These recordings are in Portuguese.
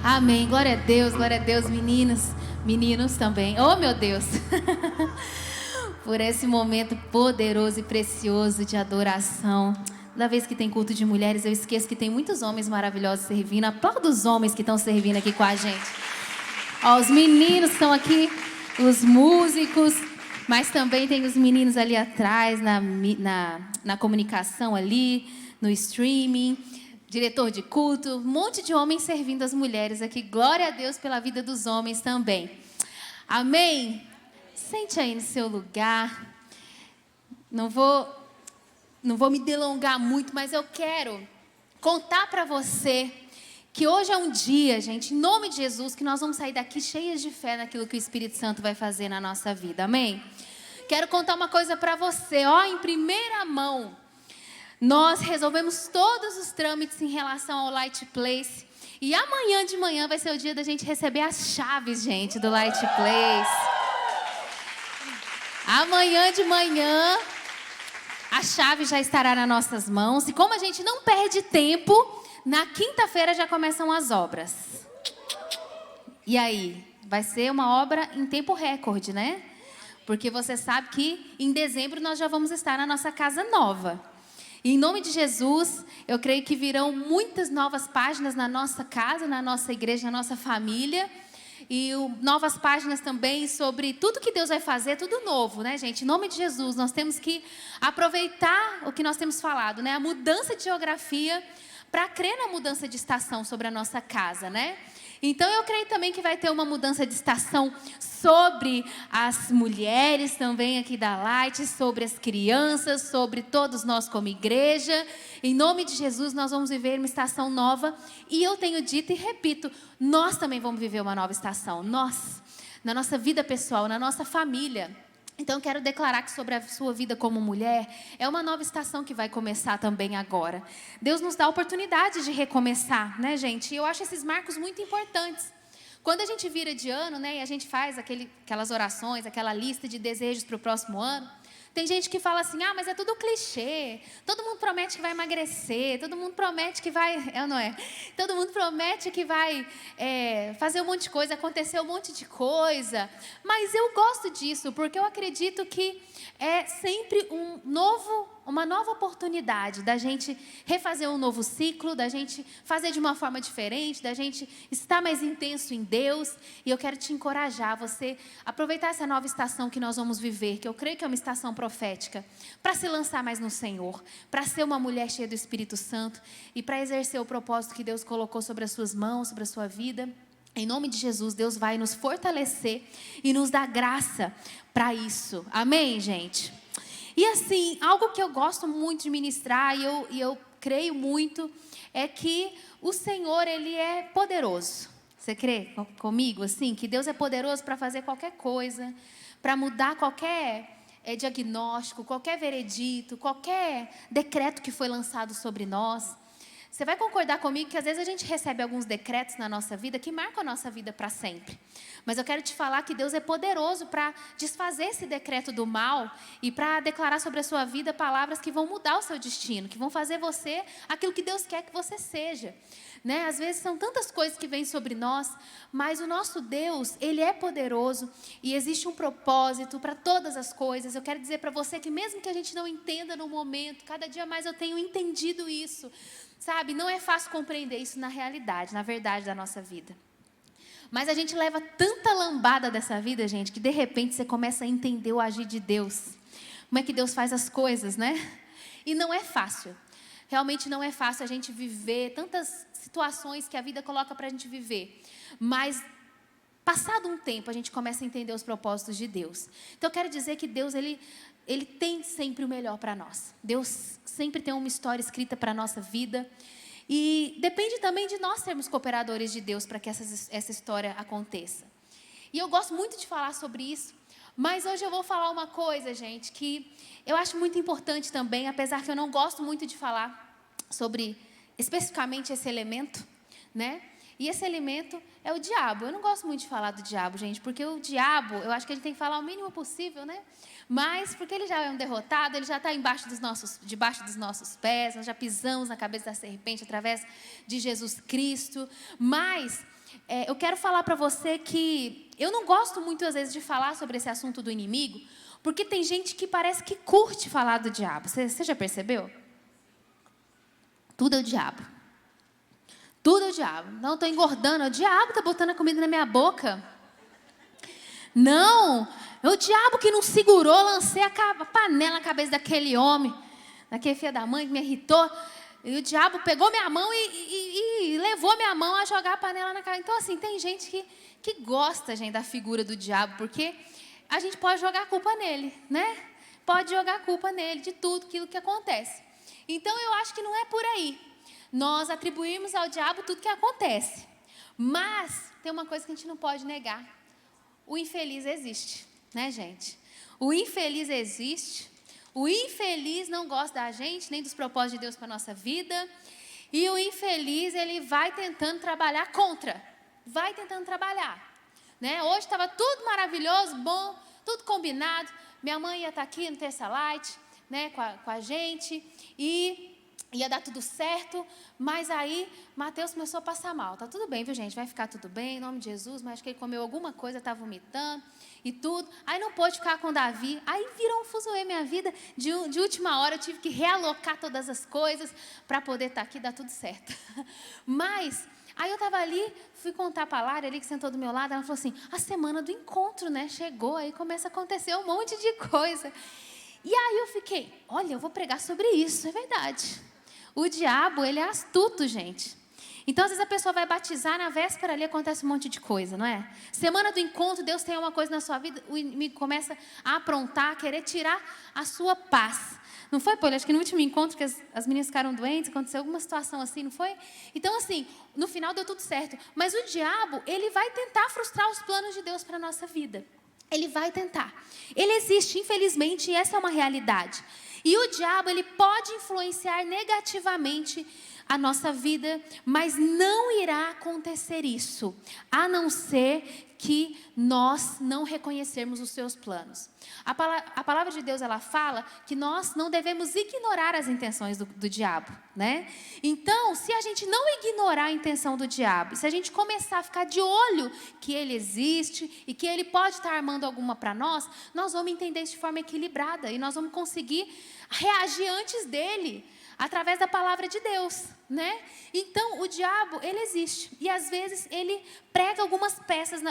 Amém. Glória a Deus, meninos, meninos também. Oh, meu Deus. Por esse momento poderoso e precioso de adoração. Toda vez que tem culto de mulheres, eu esqueço que tem muitos homens maravilhosos servindo. Aplauda os homens que estão servindo aqui com a gente. Ó, os meninos estão aqui, os músicos, mas também tem os meninos ali atrás, na comunicação ali, no streaming, diretor de culto, um monte de homens servindo as mulheres aqui. Glória a Deus pela vida dos homens também. Amém? Sente aí no seu lugar. Não vou me delongar muito, mas eu quero contar para você que hoje é um dia, gente, em nome de Jesus, que nós vamos sair daqui cheias de fé naquilo que o Espírito Santo vai fazer na nossa vida. Amém? Quero contar uma coisa para você, ó, em primeira mão. Nós resolvemos todos os trâmites em relação ao Light Place. E amanhã de manhã vai ser o dia da gente receber as chaves, gente, do Light Place. Amanhã de manhã, a chave já estará nas nossas mãos. E como a gente não perde tempo, na quinta-feira já começam as obras. E aí? Vai ser uma obra em tempo recorde, né? Porque você sabe que em dezembro nós já vamos estar na nossa casa nova. E em nome de Jesus, eu creio que virão muitas novas páginas na nossa casa, na nossa igreja, na nossa família. E novas páginas também sobre tudo que Deus vai fazer, tudo novo, né, gente? Em nome de Jesus, nós temos que aproveitar o que nós temos falado, né? A mudança de geografia para crer na mudança de estação sobre a nossa casa, né? Então, eu creio também que vai ter uma mudança de estação sobre as mulheres também aqui da Light, sobre as crianças, sobre todos nós como igreja. Em nome de Jesus, nós vamos viver uma estação nova. E eu tenho dito e repito, nós também vamos viver uma nova estação. Nós, na nossa vida pessoal, na nossa família. Então, eu quero declarar que sobre a sua vida como mulher, é uma nova estação que vai começar também agora. Deus nos dá a oportunidade de recomeçar, né, gente? E eu acho esses marcos muito importantes. Quando a gente vira de ano, né, e a gente faz aquelas orações, aquela lista de desejos para o próximo ano, tem gente que fala assim, mas é tudo clichê, todo mundo promete que vai emagrecer, todo mundo promete que vai, não é? Todo mundo promete que vai fazer um monte de coisa, acontecer um monte de coisa, mas eu gosto disso, porque eu acredito que é sempre uma nova oportunidade da gente refazer um novo ciclo, da gente fazer de uma forma diferente, da gente estar mais intenso em Deus. E eu quero te encorajar a você aproveitar essa nova estação que nós vamos viver, que eu creio que é uma estação profética, para se lançar mais no Senhor, para ser uma mulher cheia do Espírito Santo e para exercer o propósito que Deus colocou sobre as suas mãos, sobre a sua vida. Em nome de Jesus, Deus vai nos fortalecer e nos dar graça para isso. Amém, gente? E assim, algo que eu gosto muito de ministrar e eu creio muito é que o Senhor, Ele é poderoso. Você crê comigo assim? Que Deus é poderoso para fazer qualquer coisa, para mudar qualquer diagnóstico, qualquer veredito, qualquer decreto que foi lançado sobre nós. Você vai concordar comigo que às vezes a gente recebe alguns decretos na nossa vida que marcam a nossa vida para sempre. Mas eu quero te falar que Deus é poderoso para desfazer esse decreto do mal e para declarar sobre a sua vida palavras que vão mudar o seu destino, que vão fazer você aquilo que Deus quer que você seja. Né? Às vezes são tantas coisas que vêm sobre nós, mas o nosso Deus, Ele é poderoso e existe um propósito para todas as coisas. Eu quero dizer para você que mesmo que a gente não entenda no momento, cada dia mais eu tenho entendido isso. Sabe, não é fácil compreender isso na realidade, na verdade da nossa vida. Mas a gente leva tanta lambada dessa vida, gente, que de repente você começa a entender o agir de Deus. Como é que Deus faz as coisas, né? E não é fácil. Realmente não é fácil a gente viver tantas situações que a vida coloca para a gente viver. Mas, passado um tempo, a gente começa a entender os propósitos de Deus. Então, eu quero dizer que Deus, Ele tem sempre o melhor para nós. Deus sempre tem uma história escrita para a nossa vida. E depende também de nós sermos cooperadores de Deus para que essa história aconteça. E eu gosto muito de falar sobre isso. Mas hoje eu vou falar uma coisa, gente, que eu acho muito importante também, apesar que eu não gosto muito de falar sobre especificamente esse elemento, né? E esse elemento é o diabo. Eu não gosto muito de falar do diabo, gente, porque o diabo, eu acho que a gente tem que falar o mínimo possível, né? Mas, porque ele já é um derrotado, ele já está debaixo dos nossos pés, nós já pisamos na cabeça da serpente através de Jesus Cristo. Mas eu quero falar para você que eu não gosto muito, às vezes, de falar sobre esse assunto do inimigo, porque tem gente que parece que curte falar do diabo. Você já percebeu? Tudo é o diabo. Tudo é o diabo. Não, estou engordando. O diabo está botando a comida na minha boca. Não, é o diabo que não segurou. Lancei a panela na cabeça daquele homem, daquele filho da mãe que me irritou. E o diabo pegou minha mão e levou minha mão a jogar a panela na cabeça. Então, assim, tem gente que gosta, gente, da figura do diabo, porque a gente pode jogar a culpa nele, né? Pode jogar a culpa nele de tudo aquilo que acontece. Então, eu acho que não é por aí. Nós atribuímos ao diabo tudo que acontece. Mas tem uma coisa que a gente não pode negar. O infeliz existe, né, gente? O infeliz existe. O infeliz não gosta da gente, nem dos propósitos de Deus para a nossa vida. E o infeliz, ele vai tentando trabalhar contra. Vai tentando trabalhar. Né? Hoje estava tudo maravilhoso, bom, tudo combinado. Minha mãe ia estar aqui no Terça Light, né, com a gente. E ia dar tudo certo, mas aí Mateus começou a passar mal. Tá tudo bem, viu, gente? Vai ficar tudo bem, em nome de Jesus, mas acho que ele comeu alguma coisa, tá vomitando e tudo. Aí não pôde ficar com Davi. Aí virou um fuzuê minha vida. De última hora eu tive que realocar todas as coisas para poder estar aqui e dar tudo certo. Mas aí eu estava ali, fui contar para a Lara ali que sentou do meu lado, ela falou assim, a semana do encontro, né? Chegou, aí começa a acontecer um monte de coisa. E aí eu fiquei, olha, eu vou pregar sobre isso, é verdade. O diabo, ele é astuto, gente. Então, às vezes a pessoa vai batizar, na véspera ali acontece um monte de coisa, não é? Semana do encontro, Deus tem uma coisa na sua vida, o inimigo começa a aprontar, a querer tirar a sua paz. Não foi, Poli? Acho que no último encontro que as meninas ficaram doentes, aconteceu alguma situação assim, não foi? Então, assim, no final deu tudo certo. Mas o diabo, ele vai tentar frustrar os planos de Deus para a nossa vida. Ele vai tentar. Ele existe, infelizmente, e essa é uma realidade. E o diabo, ele pode influenciar negativamente a nossa vida, mas não irá acontecer isso, a não ser que nós não reconhecermos os seus planos. A palavra de Deus, ela fala que nós não devemos ignorar as intenções do diabo, né? Então, se a gente não ignorar a intenção do diabo, se a gente começar a ficar de olho que ele existe e que ele pode estar armando alguma para nós vamos entender isso de forma equilibrada e nós vamos conseguir reagir antes dele, através da palavra de Deus, né? Então, o diabo, ele existe. E, às vezes, ele prega algumas peças,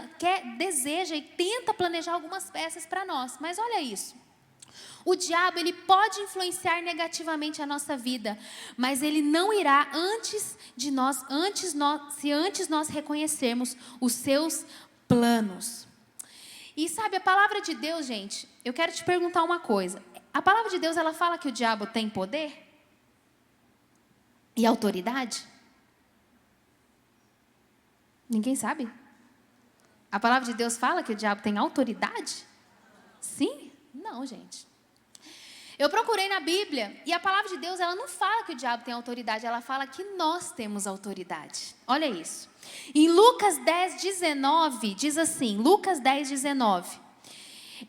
deseja e tenta planejar algumas peças para nós. Mas olha isso. O diabo, ele pode influenciar negativamente a nossa vida, mas ele não irá se antes nós reconhecermos os seus planos. E, sabe, a palavra de Deus, gente, eu quero te perguntar uma coisa. A palavra de Deus, ela fala que o diabo tem poder? E autoridade? Ninguém sabe? A palavra de Deus fala que o diabo tem autoridade? Sim? Não, gente. Eu procurei na Bíblia e a palavra de Deus, ela não fala que o diabo tem autoridade, ela fala que nós temos autoridade. Olha isso. Em Lucas 10:19, diz assim, Lucas 10:19.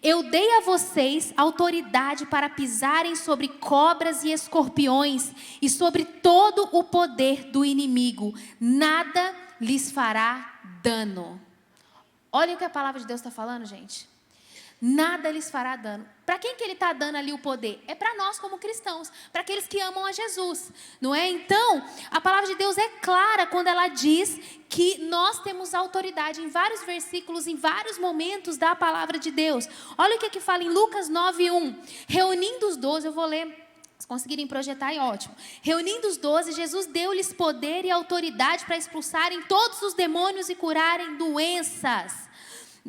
Eu dei a vocês autoridade para pisarem sobre cobras e escorpiões e sobre todo o poder do inimigo. Nada lhes fará dano. Olha o que a palavra de Deus está falando, gente. Nada lhes fará dano. Para quem que ele está dando ali o poder? É para nós como cristãos, para aqueles que amam a Jesus, não é? Então, a palavra de Deus é clara quando ela diz que nós temos autoridade em vários versículos, em vários momentos da palavra de Deus. Olha o que fala em Lucas 9:1. Reunindo os 12, eu vou ler, se conseguirem projetar é ótimo. Reunindo os 12, Jesus deu-lhes poder e autoridade para expulsarem todos os demônios e curarem doenças.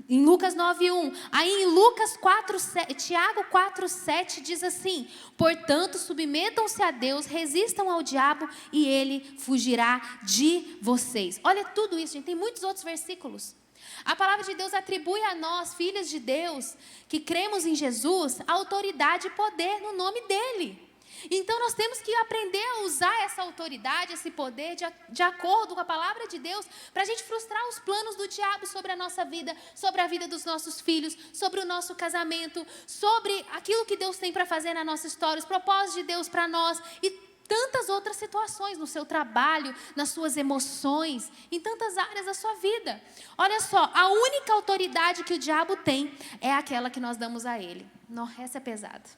Em Lucas 9:1, aí em Tiago 4:7 diz assim: portanto, submetam-se a Deus, resistam ao diabo e ele fugirá de vocês. Olha tudo isso, gente, tem muitos outros versículos. A palavra de Deus atribui a nós, filhos de Deus, que cremos em Jesus, autoridade e poder no nome dele. Então nós temos que aprender a usar essa autoridade, esse poder de acordo com a palavra de Deus, para a gente frustrar os planos do diabo sobre a nossa vida, sobre a vida dos nossos filhos, sobre o nosso casamento, sobre aquilo que Deus tem para fazer na nossa história, os propósitos de Deus para nós e tantas outras situações, no seu trabalho, nas suas emoções, em tantas áreas da sua vida. Olha só, a única autoridade que o diabo tem é aquela que nós damos a ele. Nossa, essa é pesada.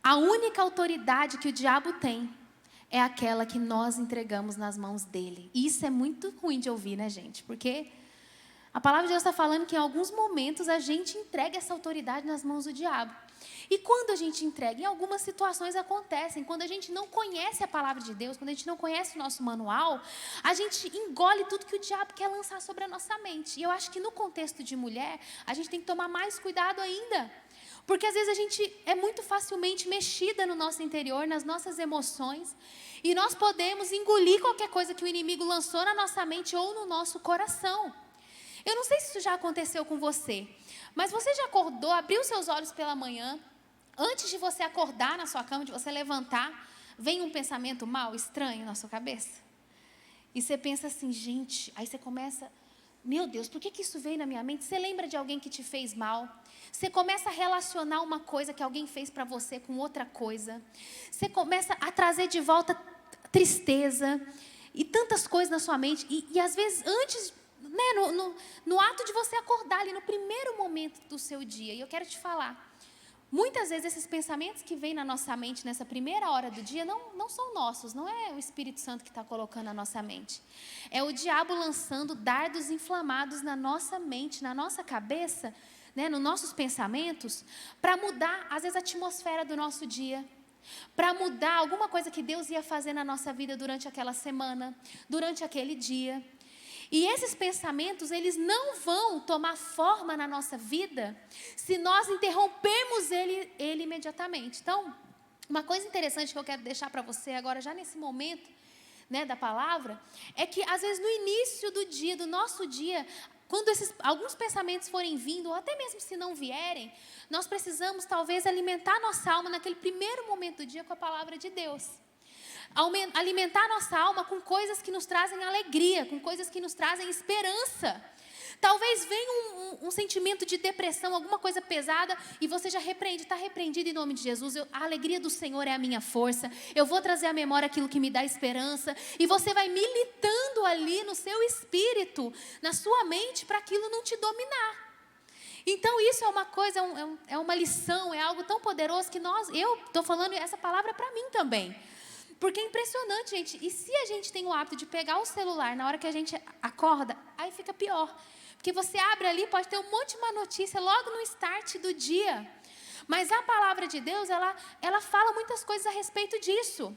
A única autoridade que o diabo tem é aquela que nós entregamos nas mãos dele. E isso é muito ruim de ouvir, né, gente? Porque a palavra de Deus está falando que em alguns momentos a gente entrega essa autoridade nas mãos do diabo. E quando a gente entrega, em algumas situações acontecem, quando a gente não conhece a palavra de Deus, quando a gente não conhece o nosso manual, a gente engole tudo que o diabo quer lançar sobre a nossa mente. E eu acho que no contexto de mulher, a gente tem que tomar mais cuidado ainda. Porque às vezes a gente é muito facilmente mexida no nosso interior, nas nossas emoções, e nós podemos engolir qualquer coisa que o inimigo lançou na nossa mente ou no nosso coração. Eu não sei se isso já aconteceu com você, mas você já acordou, abriu seus olhos pela manhã, antes de você acordar na sua cama, de você levantar, vem um pensamento mal, estranho na sua cabeça? E você pensa assim, gente, aí você começa, meu Deus, por que isso veio na minha mente? Você lembra de alguém que te fez mal? Você começa a relacionar uma coisa que alguém fez para você com outra coisa. Você começa a trazer de volta tristeza e tantas coisas na sua mente. E às vezes, antes, né, no ato de você acordar ali, no primeiro momento do seu dia, e eu quero te falar, muitas vezes esses pensamentos que vêm na nossa mente nessa primeira hora do dia não são nossos, não é o Espírito Santo que está colocando na nossa mente. É o diabo lançando dardos inflamados na nossa mente, na nossa cabeça, né, nos nossos pensamentos, para mudar, às vezes, a atmosfera do nosso dia, para mudar alguma coisa que Deus ia fazer na nossa vida durante aquela semana, durante aquele dia. E esses pensamentos, eles não vão tomar forma na nossa vida se nós interrompermos ele imediatamente. Então, uma coisa interessante que eu quero deixar para você agora, já nesse momento, né, da palavra, é que às vezes no início do dia, do nosso dia, quando alguns pensamentos forem vindo, ou até mesmo se não vierem, nós precisamos talvez alimentar nossa alma naquele primeiro momento do dia com a palavra de Deus. Alimentar nossa alma com coisas que nos trazem alegria, com coisas que nos trazem esperança. Talvez venha um sentimento de depressão, alguma coisa pesada, e você já repreende, está repreendido em nome de Jesus. A alegria do Senhor é a minha força. Eu vou trazer à memória aquilo que me dá esperança. E você vai militando ali no seu espírito, na sua mente, para aquilo não te dominar. Então isso é uma coisa, é uma lição, é algo tão poderoso que eu estou falando essa palavra para mim também. Porque é impressionante, gente. E se a gente tem o hábito de pegar o celular na hora que a gente acorda, aí fica pior. Porque você abre ali, pode ter um monte de uma notícia logo no start do dia. Mas a palavra de Deus, ela fala muitas coisas a respeito disso.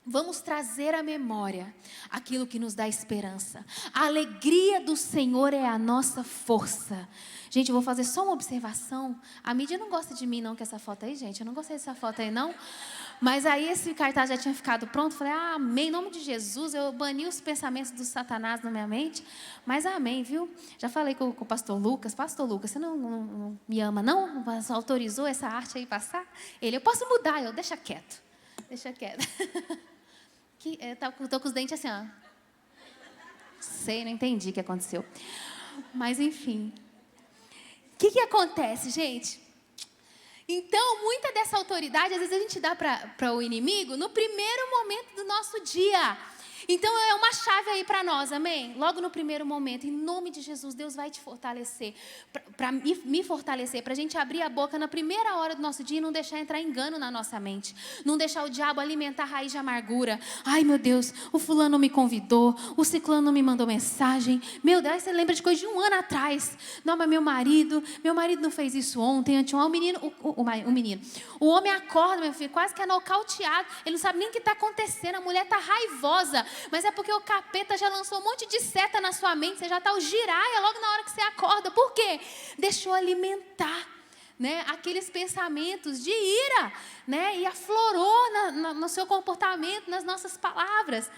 Vamos trazer à memória aquilo que nos dá esperança. A alegria do Senhor é a nossa força. Gente, eu vou fazer só uma observação. A mídia não gosta de mim não com essa foto aí, gente. Eu não gostei dessa foto aí, não. Mas aí esse cartaz já tinha ficado pronto. Falei, amém, em nome de Jesus. Eu bani os pensamentos do Satanás na minha mente. Mas amém, viu? Já falei com o pastor Lucas. Pastor Lucas, você não me ama, não? Você autorizou essa arte aí passar? Ele, eu posso mudar. Eu, deixa quieto. Deixa quieto. Eu tô com os dentes assim, ó. Sei, não entendi o que aconteceu. Mas, enfim. O que acontece, gente? Então, muita dessa autoridade, às vezes a gente dá para o inimigo no primeiro momento do nosso dia. Então, é uma chave aí para nós, amém? Logo no primeiro momento, em nome de Jesus, Deus vai te fortalecer, para me fortalecer, para a gente abrir a boca na primeira hora do nosso dia e não deixar entrar engano na nossa mente. Não deixar o diabo alimentar a raiz de amargura. Ai, meu Deus, o fulano não me convidou, o ciclano não me mandou mensagem. Meu Deus, você lembra de coisa de 1 ano atrás. Não, mas meu marido não fez isso ontem, anteontem. O homem acorda, meu filho, quase que é nocauteado. Ele não sabe nem o que está acontecendo, a mulher está raivosa. Mas é porque o capeta já lançou um monte de seta na sua mente. Você já está o giraia logo na hora que você acorda. Por quê? Deixou alimentar, né, aqueles pensamentos de ira, né, e aflorou no seu comportamento, nas nossas palavras.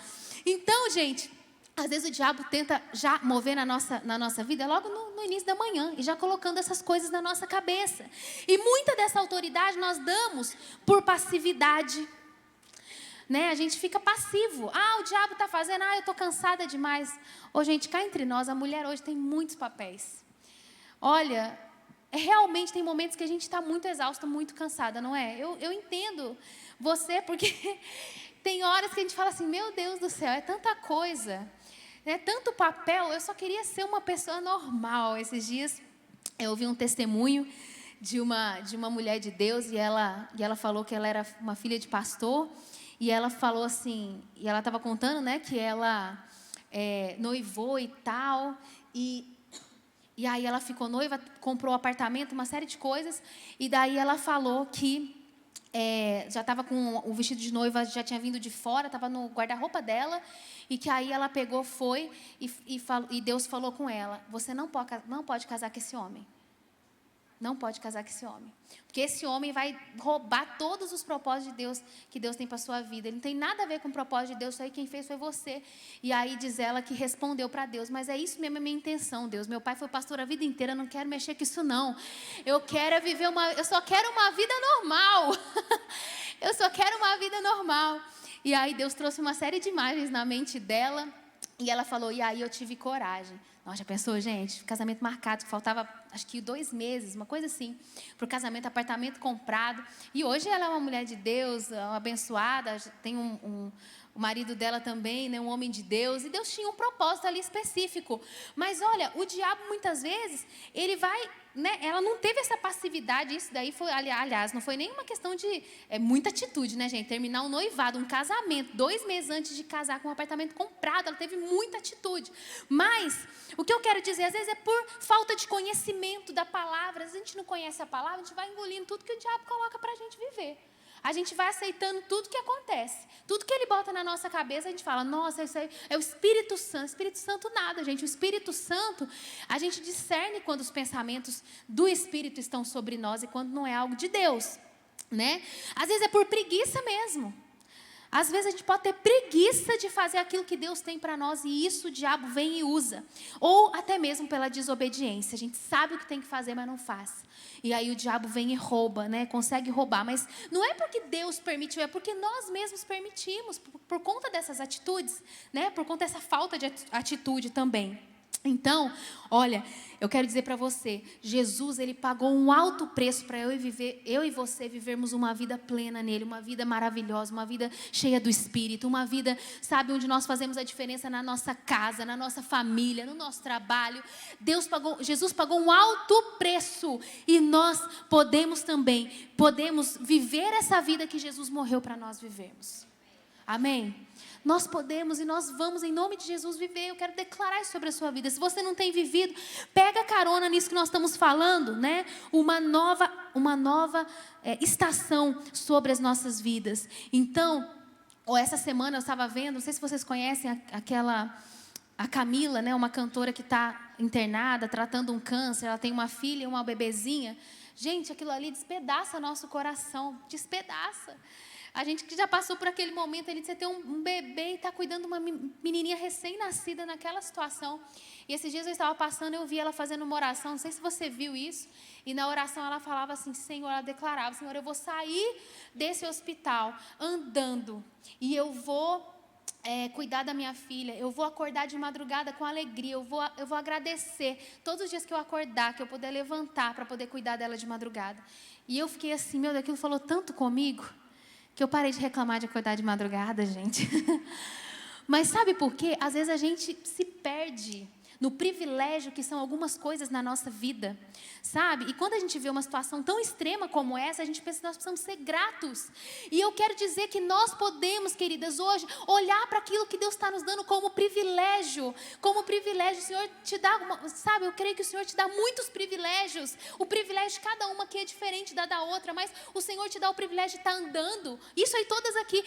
Então, gente, às vezes o diabo tenta já mover na nossa vida logo no início da manhã. E já colocando essas coisas na nossa cabeça. E muita dessa autoridade nós damos por passividade. Né? A gente fica passivo. O diabo está fazendo, eu estou cansada demais. Gente, cá entre nós, a mulher hoje tem muitos papéis. Olha, realmente tem momentos que a gente está muito exausta, muito cansada, não é? Eu entendo, você, porque tem horas que a gente fala assim, meu Deus do céu, é tanta coisa, é tanto papel, eu só queria ser uma pessoa normal. Esses dias eu ouvi um testemunho de uma mulher de Deus e ela falou que ela era uma filha de pastor e ela falou assim, e ela estava contando, né, que ela noivou e tal, e aí ela ficou noiva, comprou um apartamento, uma série de coisas, e daí ela falou que já estava com o vestido de noiva, já tinha vindo de fora, estava no guarda-roupa dela, e que aí ela pegou, foi, e Deus falou com ela, você não pode casar com esse homem. Não pode casar com esse homem. Porque esse homem vai roubar todos os propósitos de Deus que Deus tem para a sua vida. Ele não tem nada a ver com o propósito de Deus, isso aí quem fez foi você. E aí diz ela que respondeu para Deus, mas é isso mesmo a minha intenção, Deus. Meu pai foi pastor a vida inteira, eu não quero mexer com isso não. Eu só quero uma vida normal. Eu só quero uma vida normal. E aí Deus trouxe uma série de imagens na mente dela. E ela falou, e aí eu tive coragem. Nossa, já pensou, gente? Casamento marcado, que faltava, acho que 2 meses, uma coisa assim, para o casamento, apartamento comprado. E hoje ela é uma mulher de Deus, uma abençoada, tem o marido dela também, né, um homem de Deus. E Deus tinha um propósito ali específico. Mas olha, o diabo muitas vezes, ele vai, né, ela não teve essa passividade, isso daí foi, aliás, não foi nenhuma questão de, muita atitude, né, gente? Terminar um noivado, um casamento, 2 meses antes de casar com um apartamento comprado, ela teve muita atitude. Mas o que eu quero dizer, às vezes é por falta de conhecimento da palavra. Às vezes a gente não conhece a palavra, a gente vai engolindo tudo que o diabo coloca para a gente viver. A gente vai aceitando tudo que acontece. Tudo que ele bota na nossa cabeça, a gente fala, nossa, isso aí é o Espírito Santo. Espírito Santo nada, gente. O Espírito Santo, a gente discerne quando os pensamentos do Espírito estão sobre nós e quando não é algo de Deus, né? Às vezes é por preguiça mesmo. Às vezes a gente pode ter preguiça de fazer aquilo que Deus tem para nós e isso o diabo vem e usa. Ou até mesmo pela desobediência. A gente sabe o que tem que fazer, mas não faz. E aí o diabo vem e rouba, né? Consegue roubar. Mas não é porque Deus permitiu, é porque nós mesmos permitimos. Por conta dessas atitudes, né? Por conta dessa falta de atitude também. Então, olha, eu quero dizer para você, Jesus, ele pagou um alto preço para eu e você vivermos uma vida plena nele, uma vida maravilhosa, uma vida cheia do Espírito, uma vida, sabe, onde nós fazemos a diferença na nossa casa, na nossa família, no nosso trabalho. Jesus pagou um alto preço e nós podemos viver essa vida que Jesus morreu para nós vivermos. Amém? Nós podemos e nós vamos, em nome de Jesus, viver. Eu quero declarar isso sobre a sua vida. Se você não tem vivido, pega carona nisso que nós estamos falando, né? Uma nova estação sobre as nossas vidas. Então, essa semana eu estava vendo, não sei se vocês conhecem a Camila, né? Uma cantora que está internada, tratando um câncer. Ela tem uma filha e uma bebezinha. Gente, aquilo ali despedaça nosso coração. Despedaça. A gente que já passou por aquele momento ali de você ter um bebê e estar cuidando de uma menininha recém-nascida naquela situação. E esses dias eu estava passando e eu vi ela fazendo uma oração, não sei se você viu isso. E na oração ela falava assim, Senhor, ela declarava, Senhor, eu vou sair desse hospital andando. E eu vou cuidar da minha filha, eu vou acordar de madrugada com alegria, eu vou agradecer todos os dias que eu acordar, que eu puder levantar para poder cuidar dela de madrugada. E eu fiquei assim, meu Deus, aquilo falou tanto comigo, que eu parei de reclamar de acordar de madrugada, gente. Mas sabe por quê? Às vezes a gente se perde no privilégio que são algumas coisas na nossa vida, sabe? E quando a gente vê uma situação tão extrema como essa, a gente pensa que nós precisamos ser gratos. E eu quero dizer que nós podemos, queridas, hoje, olhar para aquilo que Deus está nos dando como privilégio. Como privilégio, o Senhor te dá, sabe? Eu creio que o Senhor te dá muitos privilégios. O privilégio de cada uma aqui é diferente da outra, mas o Senhor te dá o privilégio de estar andando. Isso aí todas aqui,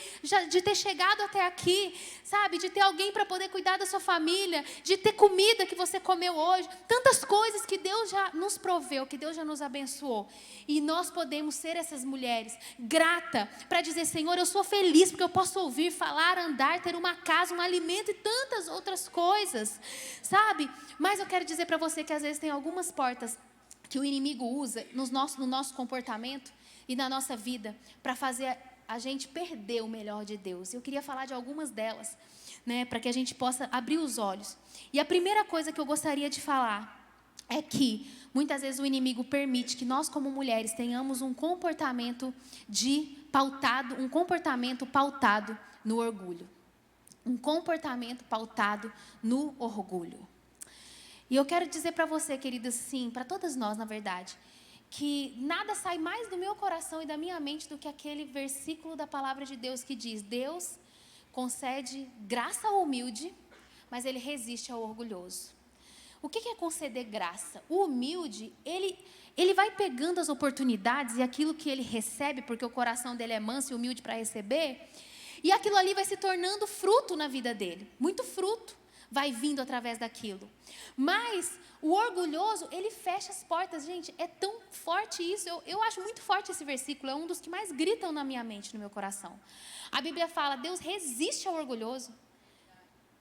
de ter chegado até aqui, sabe? De ter alguém para poder cuidar da sua família, de ter comida que você comeu hoje, tantas coisas que Deus já nos proveu, que Deus já nos abençoou. E nós podemos ser essas mulheres grata para dizer, Senhor, eu sou feliz porque eu posso ouvir, falar, andar, ter uma casa, um alimento e tantas outras coisas, sabe? Mas eu quero dizer para você que às vezes tem algumas portas que o inimigo usa no nosso comportamento e na nossa vida para fazer a gente perder o melhor de Deus. Eu queria falar de algumas delas, né, para que a gente possa abrir os olhos. E a primeira coisa que eu gostaria de falar é que muitas vezes o inimigo permite que nós, como mulheres, tenhamos um comportamento pautado no orgulho. Um comportamento pautado no orgulho. E eu quero dizer para você, queridas, sim, para todas nós, na verdade, que nada sai mais do meu coração e da minha mente do que aquele versículo da palavra de Deus que diz: Deus concede graça ao humilde, mas Ele resiste ao orgulhoso. O que é conceder graça? O humilde, ele vai pegando as oportunidades e aquilo que ele recebe, porque o coração dele é manso e humilde para receber, e aquilo ali vai se tornando fruto na vida dele. Muito fruto vai vindo através daquilo. Mas o orgulhoso, ele fecha as portas. Gente, é tão forte isso. Eu acho muito forte esse versículo. É um dos que mais gritam na minha mente, no meu coração. A Bíblia fala: Deus resiste ao orgulhoso.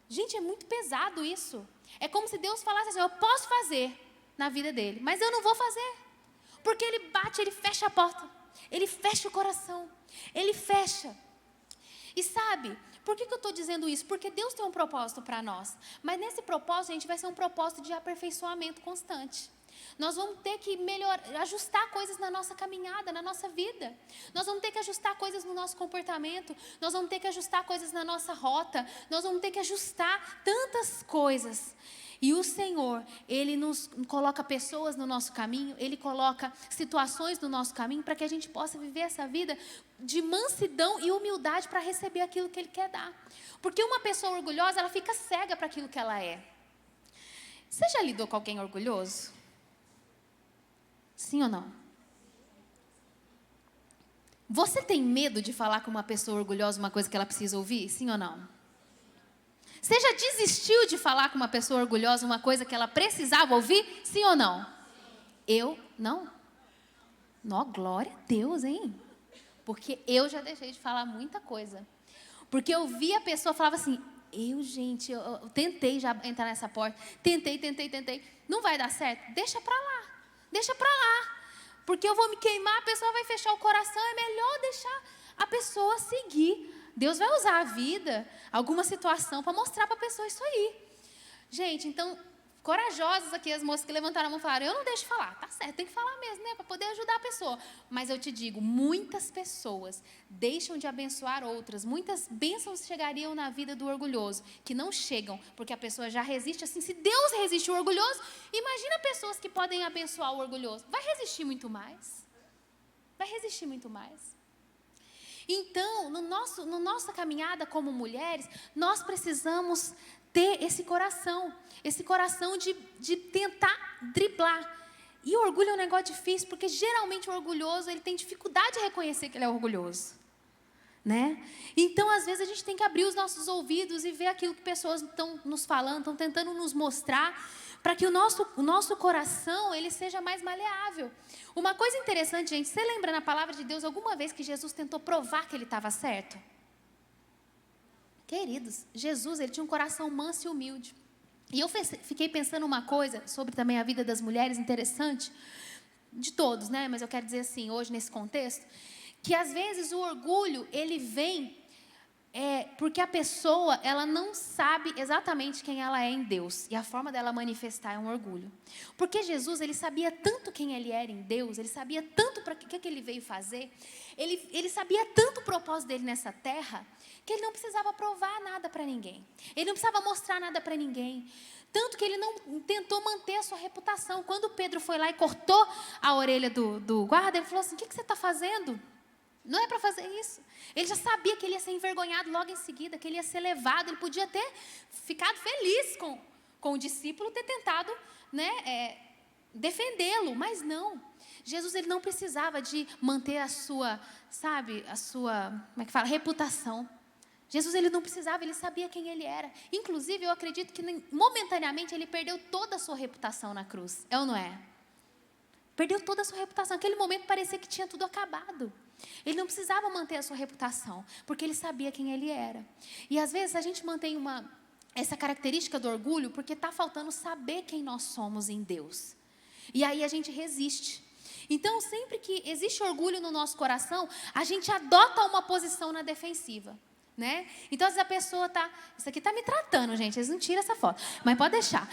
Gente, é muito pesado isso. É como se Deus falasse assim: eu posso fazer na vida dele, mas eu não vou fazer. Porque ele bate, ele fecha a porta. Ele fecha o coração. Ele fecha. E sabe, por que eu estou dizendo isso? Porque Deus tem um propósito para nós. Mas nesse propósito, a gente vai ser um propósito de aperfeiçoamento constante. Nós vamos ter que ajustar coisas na nossa caminhada, na nossa vida. Nós vamos ter que ajustar coisas no nosso comportamento. Nós vamos ter que ajustar coisas na nossa rota. Nós vamos ter que ajustar tantas coisas. E o Senhor, Ele nos coloca pessoas no nosso caminho, Ele coloca situações no nosso caminho para que a gente possa viver essa vida de mansidão e humildade para receber aquilo que Ele quer dar. Porque uma pessoa orgulhosa, ela fica cega para aquilo que ela é. Você já lidou com alguém orgulhoso? Sim ou não? Você tem medo de falar com uma pessoa orgulhosa uma coisa que ela precisa ouvir? Sim ou não? Você já desistiu de falar com uma pessoa orgulhosa uma coisa que ela precisava ouvir? Sim ou não? Eu não. Nó, glória a Deus, hein? Porque eu já deixei de falar muita coisa. Porque eu vi a pessoa, falava assim: gente, eu tentei já entrar nessa porta. Tentei. Não vai dar certo? Deixa pra lá. Porque eu vou me queimar, a pessoa vai fechar o coração. É melhor deixar a pessoa seguir. Deus vai usar a vida, alguma situação, para mostrar para a pessoa isso aí. Gente, então, corajosas aqui, as moças que levantaram a mão e falaram: eu não deixo de falar. Tá certo, tem que falar mesmo, né? Para poder ajudar a pessoa. Mas eu te digo, muitas pessoas deixam de abençoar outras. Muitas bênçãos chegariam na vida do orgulhoso, que não chegam, porque a pessoa já resiste assim. Se Deus resiste ao orgulhoso, imagina pessoas que podem abençoar o orgulhoso. Vai resistir muito mais. Então, na nossa caminhada como mulheres, nós precisamos ter esse coração de tentar driblar. E o orgulho é um negócio difícil, porque geralmente o orgulhoso, ele tem dificuldade de reconhecer que ele é orgulhoso, né? Então, às vezes, a gente tem que abrir os nossos ouvidos e ver aquilo que pessoas estão nos falando, estão tentando nos mostrar, para que o nosso coração, ele seja mais maleável. Uma coisa interessante, gente, você lembra na palavra de Deus alguma vez que Jesus tentou provar que ele estava certo? Queridos, Jesus, ele tinha um coração manso e humilde. E eu fiquei pensando uma coisa sobre também a vida das mulheres, interessante, de todos, né? Mas eu quero dizer assim, hoje nesse contexto, que às vezes o orgulho, ele vem porque a pessoa, ela não sabe exatamente quem ela é em Deus. E a forma dela manifestar é um orgulho. Porque Jesus, ele sabia tanto quem ele era em Deus, ele sabia tanto para que ele veio fazer, ele sabia tanto o propósito dele nessa terra, que ele não precisava provar nada para ninguém. Ele não precisava mostrar nada para ninguém. Tanto que ele não tentou manter a sua reputação. Quando Pedro foi lá e cortou a orelha do guarda, ele falou assim: o que você está fazendo? Não é para fazer isso. Ele já sabia que ele ia ser envergonhado logo em seguida, que ele ia ser levado. Ele podia ter ficado feliz com o discípulo, ter tentado, né, defendê-lo, mas não. Jesus, ele não precisava de manter a sua, como é que fala, reputação. Jesus, ele não precisava, ele sabia quem ele era. Inclusive, eu acredito que momentaneamente ele perdeu toda a sua reputação na cruz. É ou não é? Perdeu toda a sua reputação. Naquele momento parecia que tinha tudo acabado. Ele não precisava manter a sua reputação, porque ele sabia quem ele era. E às vezes a gente mantém essa característica do orgulho porque está faltando saber quem nós somos em Deus. E aí a gente resiste. Então, sempre que existe orgulho no nosso coração, a gente adota uma posição na defensiva. né? Então, às vezes a pessoa tá... Isso aqui tá me tratando, gente. Eles não tiram essa foto. Mas pode deixar.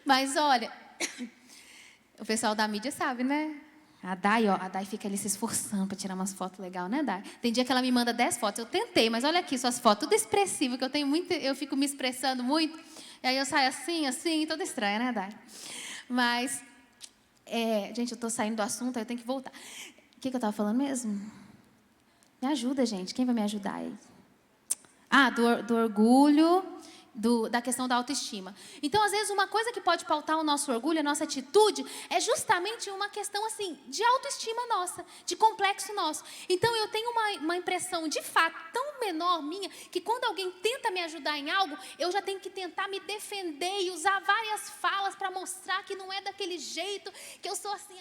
Mas, olha... O pessoal da mídia sabe, né? A Dai fica ali se esforçando para tirar umas fotos legais, né, Dai? Tem dia que ela me manda 10 fotos. Eu tentei, mas olha aqui, suas fotos, tudo expressivo, que eu tenho muito... Eu fico me expressando muito. E aí eu saio assim, toda estranha, né, Dai? Mas... gente, eu tô saindo do assunto, aí eu tenho que voltar. O que eu tava falando mesmo? Me ajuda, gente. Quem vai me ajudar aí? Do orgulho, da questão da autoestima. Então, às vezes, uma coisa que pode pautar o nosso orgulho, a nossa atitude, é justamente uma questão, assim, de autoestima nossa, de complexo nosso. Então, eu tenho uma impressão, de fato, tão menor minha, que quando alguém tenta me ajudar em algo, eu já tenho que tentar me defender e usar várias falas para mostrar que não é daquele jeito, que eu sou assim...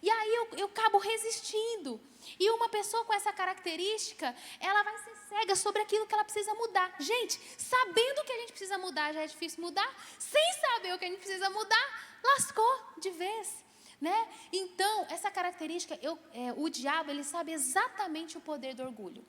E aí eu acabo resistindo. E uma pessoa com essa característica, ela vai ser cega sobre aquilo que ela precisa mudar. Gente, sabendo que a gente precisa mudar, já é difícil mudar. Sem saber o que a gente precisa mudar, lascou de vez, né? Então, essa característica, o diabo, ele sabe exatamente o poder do orgulho.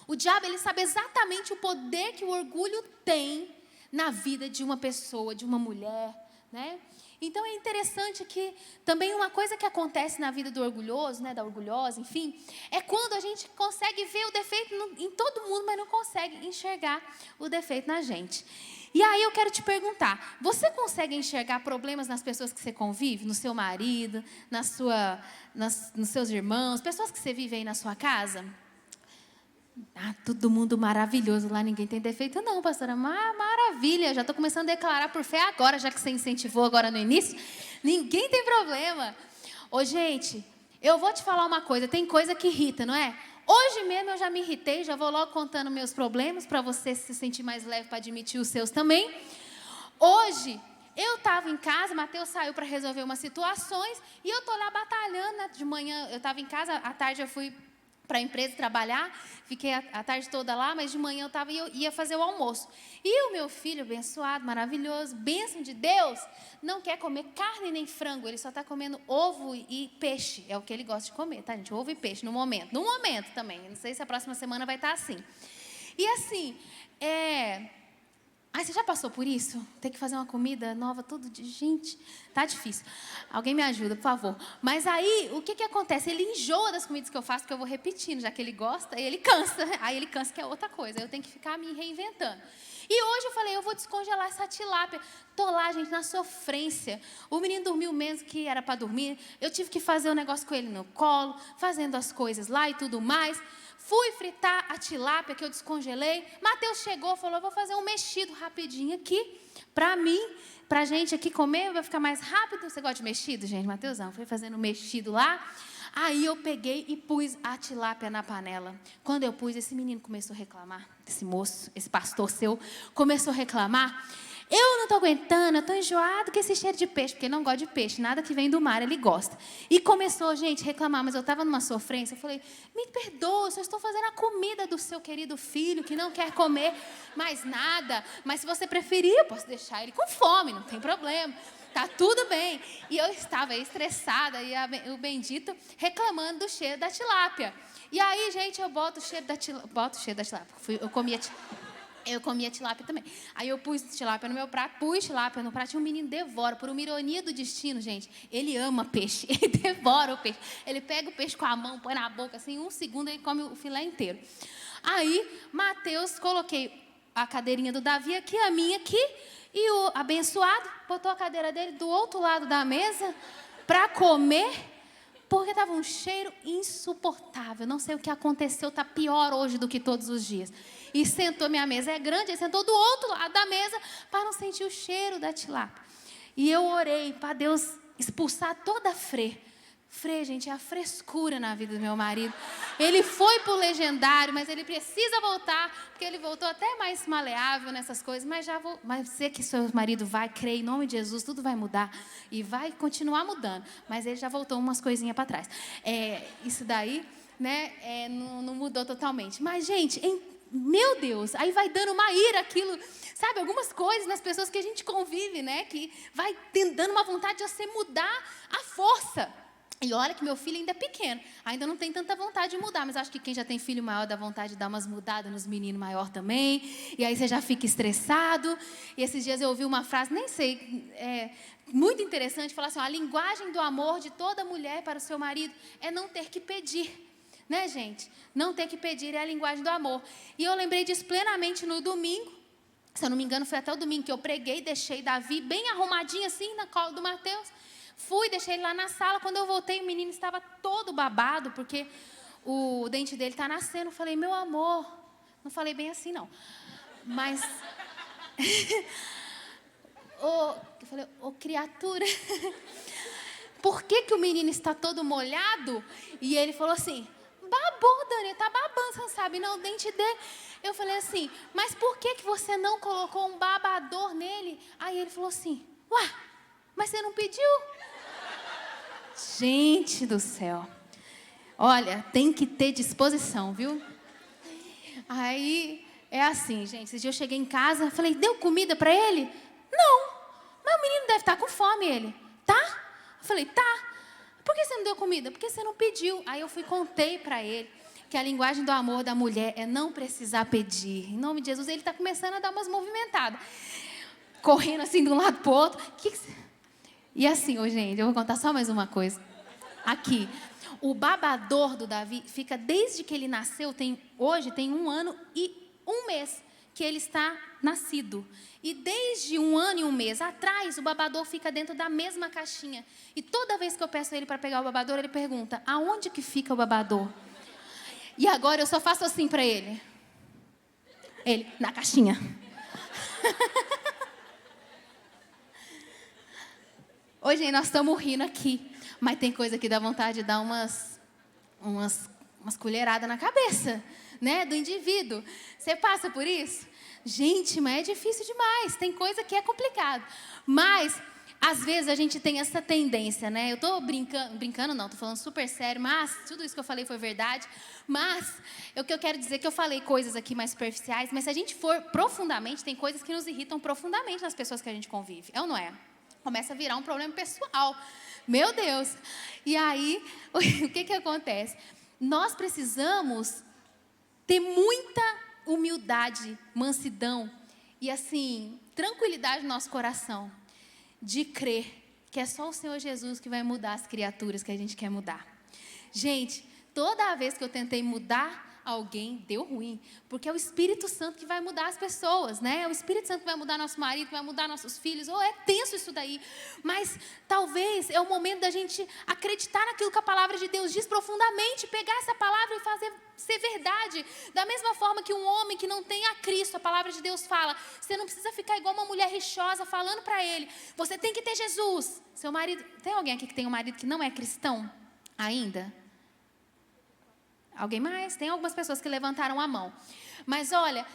O diabo, ele sabe exatamente o poder que o orgulho tem na vida de uma pessoa, de uma mulher, né? Então, é interessante que também uma coisa que acontece na vida do orgulhoso, né, da orgulhosa, enfim, é quando a gente consegue ver o defeito em todo mundo, mas não consegue enxergar o defeito na gente. E aí eu quero te perguntar, você consegue enxergar problemas nas pessoas que você convive? No seu marido, nos seus irmãos, pessoas que você vive aí na sua casa? Todo mundo maravilhoso lá, ninguém tem defeito não, pastora. Maravilha, já estou começando a declarar por fé agora, já que você incentivou agora no início. Ninguém tem problema. Ô, gente, eu vou te falar uma coisa, tem coisa que irrita, não é? Hoje mesmo eu já me irritei, já vou logo contando meus problemas, para você se sentir mais leve para admitir os seus também. Hoje, eu estava em casa, Mateus saiu para resolver umas situações, e eu estou lá batalhando, né? De manhã eu estava em casa, à tarde eu fui para a empresa trabalhar, fiquei a tarde toda lá, mas de manhã eu ia fazer o almoço. E o meu filho, abençoado, maravilhoso, bênção de Deus, não quer comer carne nem frango, ele só está comendo ovo e peixe, é o que ele gosta de comer, tá, gente? Ovo e peixe, no momento também, não sei se a próxima semana vai estar assim. E assim, você já passou por isso? Ter que fazer uma comida nova todo dia? Gente, tá difícil. Alguém me ajuda, por favor. Mas aí, o que acontece? Ele enjoa das comidas que eu faço, que eu vou repetindo, já que ele gosta, e ele cansa. Aí ele cansa, que é outra coisa. Eu tenho que ficar me reinventando. E hoje eu falei, eu vou descongelar essa tilápia. Tô lá, gente, na sofrência. O menino dormiu menos que era para dormir. Eu tive que fazer um negócio com ele no colo, fazendo as coisas lá e tudo mais. Fui fritar a tilápia que eu descongelei. Mateus chegou, falou, vou fazer um mexido rapidinho aqui, para mim, para a gente aqui comer, vai ficar mais rápido. Você gosta de mexido, gente? Mateusão, foi fazendo um mexido lá. Aí eu peguei e pus a tilápia na panela. Quando eu pus, esse menino começou a reclamar. Esse moço, esse pastor seu, começou a reclamar. Eu não estou aguentando, eu estou enjoado com esse cheiro de peixe, porque ele não gosta de peixe, nada que vem do mar, ele gosta. E começou, gente, a reclamar, mas eu estava numa sofrência, eu falei, me perdoa, eu só estou fazendo a comida do seu querido filho, que não quer comer mais nada, mas se você preferir, eu posso deixar ele com fome, não tem problema, tá tudo bem. E eu estava estressada, e o bendito reclamando do cheiro da tilápia. E aí, gente, eu boto o cheiro da tilápia, eu comia tilápia também. Aí eu pus tilápia no meu prato, pus tilápia no prato, e o menino devora. Por uma ironia do destino, gente, ele ama peixe, ele devora o peixe. Ele pega o peixe com a mão, põe na boca, assim, em 1 segundo ele come o filé inteiro. Aí, Mateus, coloquei a cadeirinha do Davi aqui, a minha aqui, e o abençoado botou a cadeira dele do outro lado da mesa para comer, porque estava um cheiro insuportável. Não sei o que aconteceu, está pior hoje do que todos os dias. E sentou, minha mesa é grande, ele sentou do outro lado da mesa para não sentir o cheiro da tilápia. E eu orei para Deus expulsar toda a Frê, gente, é a frescura na vida do meu marido. Ele foi para o legendário, mas ele precisa voltar, porque ele voltou até mais maleável nessas coisas, mas sei que seu marido vai crer em nome de Jesus, tudo vai mudar e vai continuar mudando, mas ele já voltou umas coisinhas para trás. Isso daí, né, não mudou totalmente. Mas, gente, meu Deus, aí vai dando uma ira aquilo, sabe, algumas coisas nas pessoas que a gente convive, né, que vai dando uma vontade de você mudar a força. E olha que meu filho ainda é pequeno, ainda não tem tanta vontade de mudar, mas acho que quem já tem filho maior dá vontade de dar umas mudadas nos meninos maior também, e aí você já fica estressado. E esses dias eu ouvi uma frase, nem sei, muito interessante, falar assim, a linguagem do amor de toda mulher para o seu marido é não ter que pedir. Né, gente? Não ter que pedir é a linguagem do amor. E eu lembrei disso plenamente no domingo, se eu não me engano foi até o domingo que eu preguei, deixei Davi bem arrumadinho assim na cola do Mateus. Fui, deixei ele lá na sala. Quando eu voltei, o menino estava todo babado, porque o dente dele está nascendo. Eu falei, meu amor. Não falei bem assim, não. Mas... eu falei, criatura. Por que o menino está todo molhado? E ele falou assim, babou, Dani, tá babando, você não sabe, não, o dente dele. Eu falei assim, mas por que você não colocou um babador nele? Aí ele falou assim, ué, mas você não pediu? Gente do céu. Olha, tem que ter disposição, viu? Aí, é assim, gente. Esse dia eu cheguei em casa, falei, deu comida para ele? Não. Mas o menino deve estar com fome, ele. Tá? Eu falei, tá. Por que você não deu comida? Porque você não pediu. Aí eu fui e contei para ele que a linguagem do amor da mulher é não precisar pedir. Em nome de Jesus, ele está começando a dar umas movimentadas. Correndo assim de um lado para o outro. E assim, gente, eu vou contar só mais uma coisa. Aqui, o babador do Davi fica desde que ele nasceu, hoje tem 1 ano e 1 mês que ele está nascido. E desde 1 ano e 1 mês atrás, o babador fica dentro da mesma caixinha. E toda vez que eu peço ele para pegar o babador, ele pergunta, aonde que fica o babador? E agora eu só faço assim para ele. Ele, na caixinha. Hoje, gente, nós estamos rindo aqui, mas tem coisa que dá vontade de dar umas colheradas na cabeça, né, do indivíduo. Você passa por isso? Gente, mas é difícil demais, tem coisa que é complicado. Mas, às vezes, a gente tem essa tendência, né? Eu estou brincando não, estou falando super sério, mas tudo isso que eu falei foi verdade. Mas, o que eu quero dizer é que eu falei coisas aqui mais superficiais, mas se a gente for profundamente, tem coisas que nos irritam profundamente nas pessoas que a gente convive, é ou não é? Começa a virar um problema pessoal. Meu Deus! E aí, o que acontece? Nós precisamos ter muita humildade, mansidão e, assim, tranquilidade no nosso coração de crer que é só o Senhor Jesus que vai mudar as criaturas que a gente quer mudar. Gente, toda vez que eu tentei mudar alguém, deu ruim, porque é o Espírito Santo que vai mudar as pessoas, né? É o Espírito Santo que vai mudar nosso marido, que vai mudar nossos filhos. É tenso isso daí, mas talvez é o momento da gente acreditar naquilo que a palavra de Deus diz profundamente, pegar essa palavra e fazer ser verdade. Da mesma forma que um homem que não tem a Cristo, a palavra de Deus fala, você não precisa ficar igual uma mulher rixosa falando para ele, você tem que ter Jesus. Seu marido, tem alguém aqui que tem um marido que não é cristão ainda? Alguém mais? Tem algumas pessoas que levantaram a mão. Mas olha,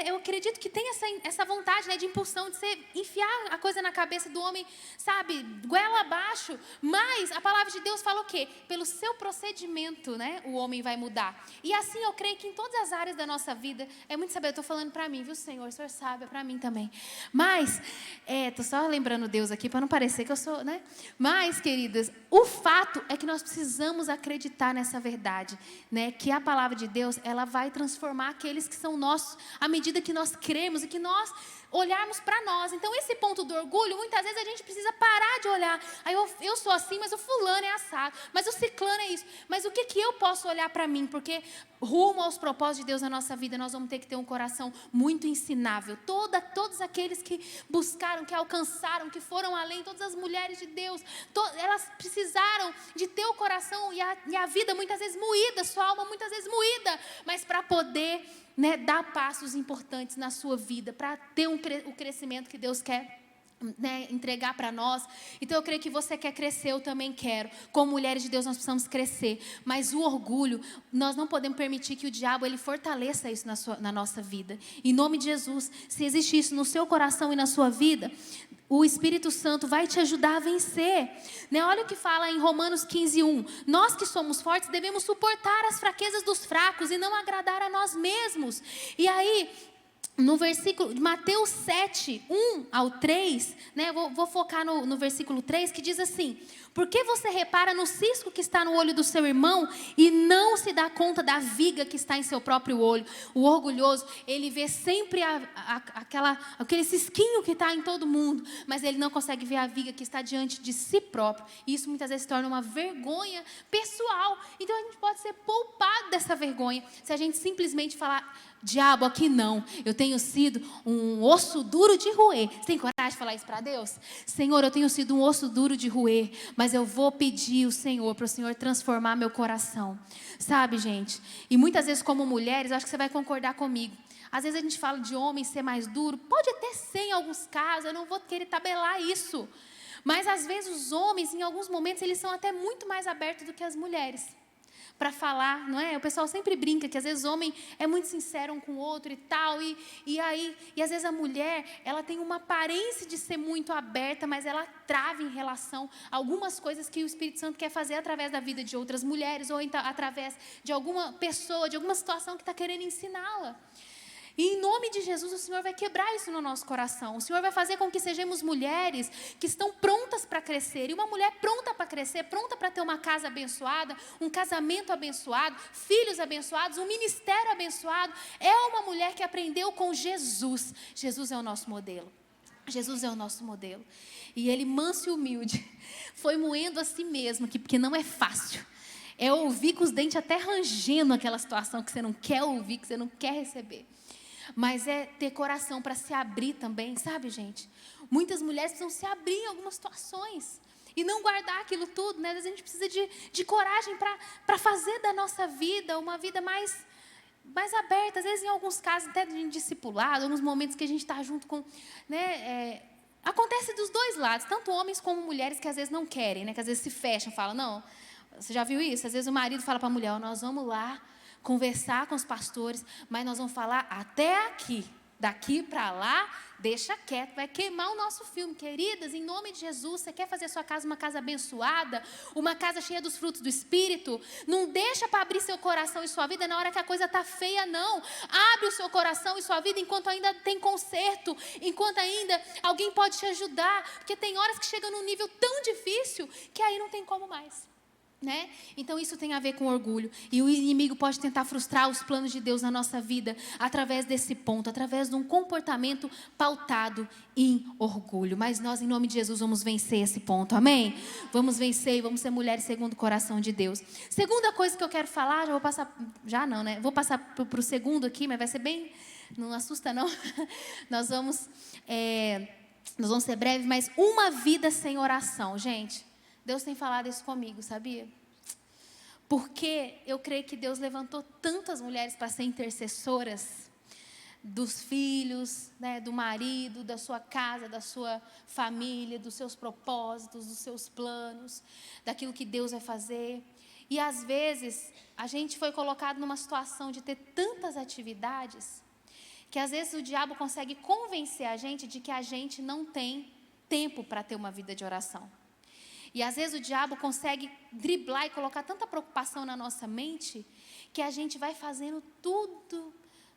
eu acredito que tem essa vontade, né, de impulsão, de você enfiar a coisa na cabeça do homem, sabe, goela abaixo. Mas a palavra de Deus fala o quê? Pelo seu procedimento, né, o homem vai mudar. E assim eu creio que em todas as áreas da nossa vida, é muito saber, eu estou falando para mim, viu, Senhor? O Senhor sabe, é para mim também. Mas, estou só lembrando Deus aqui, para não parecer que eu sou, né? Mas, queridas, o fato é que nós precisamos acreditar nessa verdade, né, que a palavra de Deus, ela vai transformar aqueles que são nossos, à medida que nós cremos e que nós olharmos para nós. Então, esse ponto do orgulho, muitas vezes a gente precisa parar de olhar. Aí eu sou assim, mas o fulano é assado, mas o ciclano é isso. Mas o que eu posso olhar para mim? Porque rumo aos propósitos de Deus na nossa vida, nós vamos ter que ter um coração muito ensinável. Todos aqueles que buscaram, que alcançaram, que foram além, todas as mulheres de Deus, elas precisaram de ter o coração e a vida muitas vezes moída, sua alma muitas vezes moída, mas para poder, né, dar passos importantes na sua vida, para ter o crescimento que Deus quer, né, entregar para nós. Então eu creio que você quer crescer, eu também quero. Como mulheres de Deus nós precisamos crescer, mas o orgulho, nós não podemos permitir que o diabo ele fortaleça isso na nossa vida. Em nome de Jesus, se existe isso no seu coração e na sua vida, o Espírito Santo vai te ajudar a vencer, né? Olha o que fala em Romanos 15:1. Nós que somos fortes devemos suportar as fraquezas dos fracos e não agradar a nós mesmos. E aí, no versículo de Mateus 7, 1 ao 3, né? Vou focar no versículo 3, que diz assim: por que você repara no cisco que está no olho do seu irmão e não se dá conta da viga que está em seu próprio olho? O orgulhoso, ele vê sempre aquele cisquinho que está em todo mundo, mas ele não consegue ver a viga que está diante de si próprio. E isso muitas vezes se torna uma vergonha pessoal. Então a gente pode ser poupado dessa vergonha se a gente simplesmente falar: diabo, aqui não, eu tenho sido um osso duro de roer. Você tem coragem de falar isso para Deus? Senhor, eu tenho sido um osso duro de roer, mas eu vou pedir o Senhor, para o Senhor transformar meu coração. Sabe, gente? E muitas vezes como mulheres, acho que você vai concordar comigo, às vezes a gente fala de homem ser mais duro, pode até ser em alguns casos, eu não vou querer tabelar isso, mas às vezes os homens, em alguns momentos, eles são até muito mais abertos do que as mulheres para falar, não é? O pessoal sempre brinca que às vezes o homem é muito sincero um com o outro e tal, e às vezes a mulher, ela tem uma aparência de ser muito aberta, mas ela trava em relação a algumas coisas que o Espírito Santo quer fazer através da vida de outras mulheres, ou então através de alguma pessoa, de alguma situação que está querendo ensiná-la. E em nome de Jesus, o Senhor vai quebrar isso no nosso coração. O Senhor vai fazer com que sejamos mulheres que estão prontas para crescer. E uma mulher pronta para crescer, pronta para ter uma casa abençoada, um casamento abençoado, filhos abençoados, um ministério abençoado, é uma mulher que aprendeu com Jesus. Jesus é o nosso modelo. Jesus é o nosso modelo. E ele, manso e humilde, foi moendo a si mesmo, porque não é fácil. É ouvir com os dentes até rangendo aquela situação que você não quer ouvir, que você não quer receber. Mas é ter coração para se abrir também, sabe, gente? Muitas mulheres precisam se abrir em algumas situações e não guardar aquilo tudo, né? Às vezes a gente precisa de coragem para fazer da nossa vida uma vida mais aberta. Às vezes, em alguns casos, até de discipulado, alguns momentos que a gente está junto com, né? Acontece dos dois lados, tanto homens como mulheres que às vezes não querem, né? Que às vezes se fecham, falam, não, você já viu isso? Às vezes o marido fala para a mulher, nós vamos lá conversar com os pastores, mas nós vamos falar até aqui, daqui para lá, deixa quieto, vai queimar o nosso filme. Queridas, em nome de Jesus, você quer fazer sua casa uma casa abençoada, uma casa cheia dos frutos do Espírito? Não deixa para abrir seu coração e sua vida na hora que a coisa está feia, não. Abre o seu coração e sua vida enquanto ainda tem conserto, enquanto ainda alguém pode te ajudar, porque tem horas que chega num nível tão difícil que aí não tem como mais. Né? Então isso tem a ver com orgulho. E o inimigo pode tentar frustrar os planos de Deus na nossa vida através desse ponto, através de um comportamento pautado em orgulho. Mas nós, em nome de Jesus, vamos vencer esse ponto, amém? Vamos vencer e vamos ser mulheres segundo o coração de Deus. Segunda coisa que eu quero falar, já vou passar, já não, né? Vou passar para o segundo aqui, mas vai ser bem, não assusta não. Nós vamos ser breves, mas uma vida sem oração, gente. Deus tem falado isso comigo, sabia? Porque eu creio que Deus levantou tantas mulheres para ser intercessoras dos filhos, né, do marido, da sua casa, da sua família, dos seus propósitos, dos seus planos, daquilo que Deus vai fazer. E às vezes a gente foi colocado numa situação de ter tantas atividades que às vezes o diabo consegue convencer a gente de que a gente não tem tempo para ter uma vida de oração. E às vezes o diabo consegue driblar e colocar tanta preocupação na nossa mente que a gente vai fazendo tudo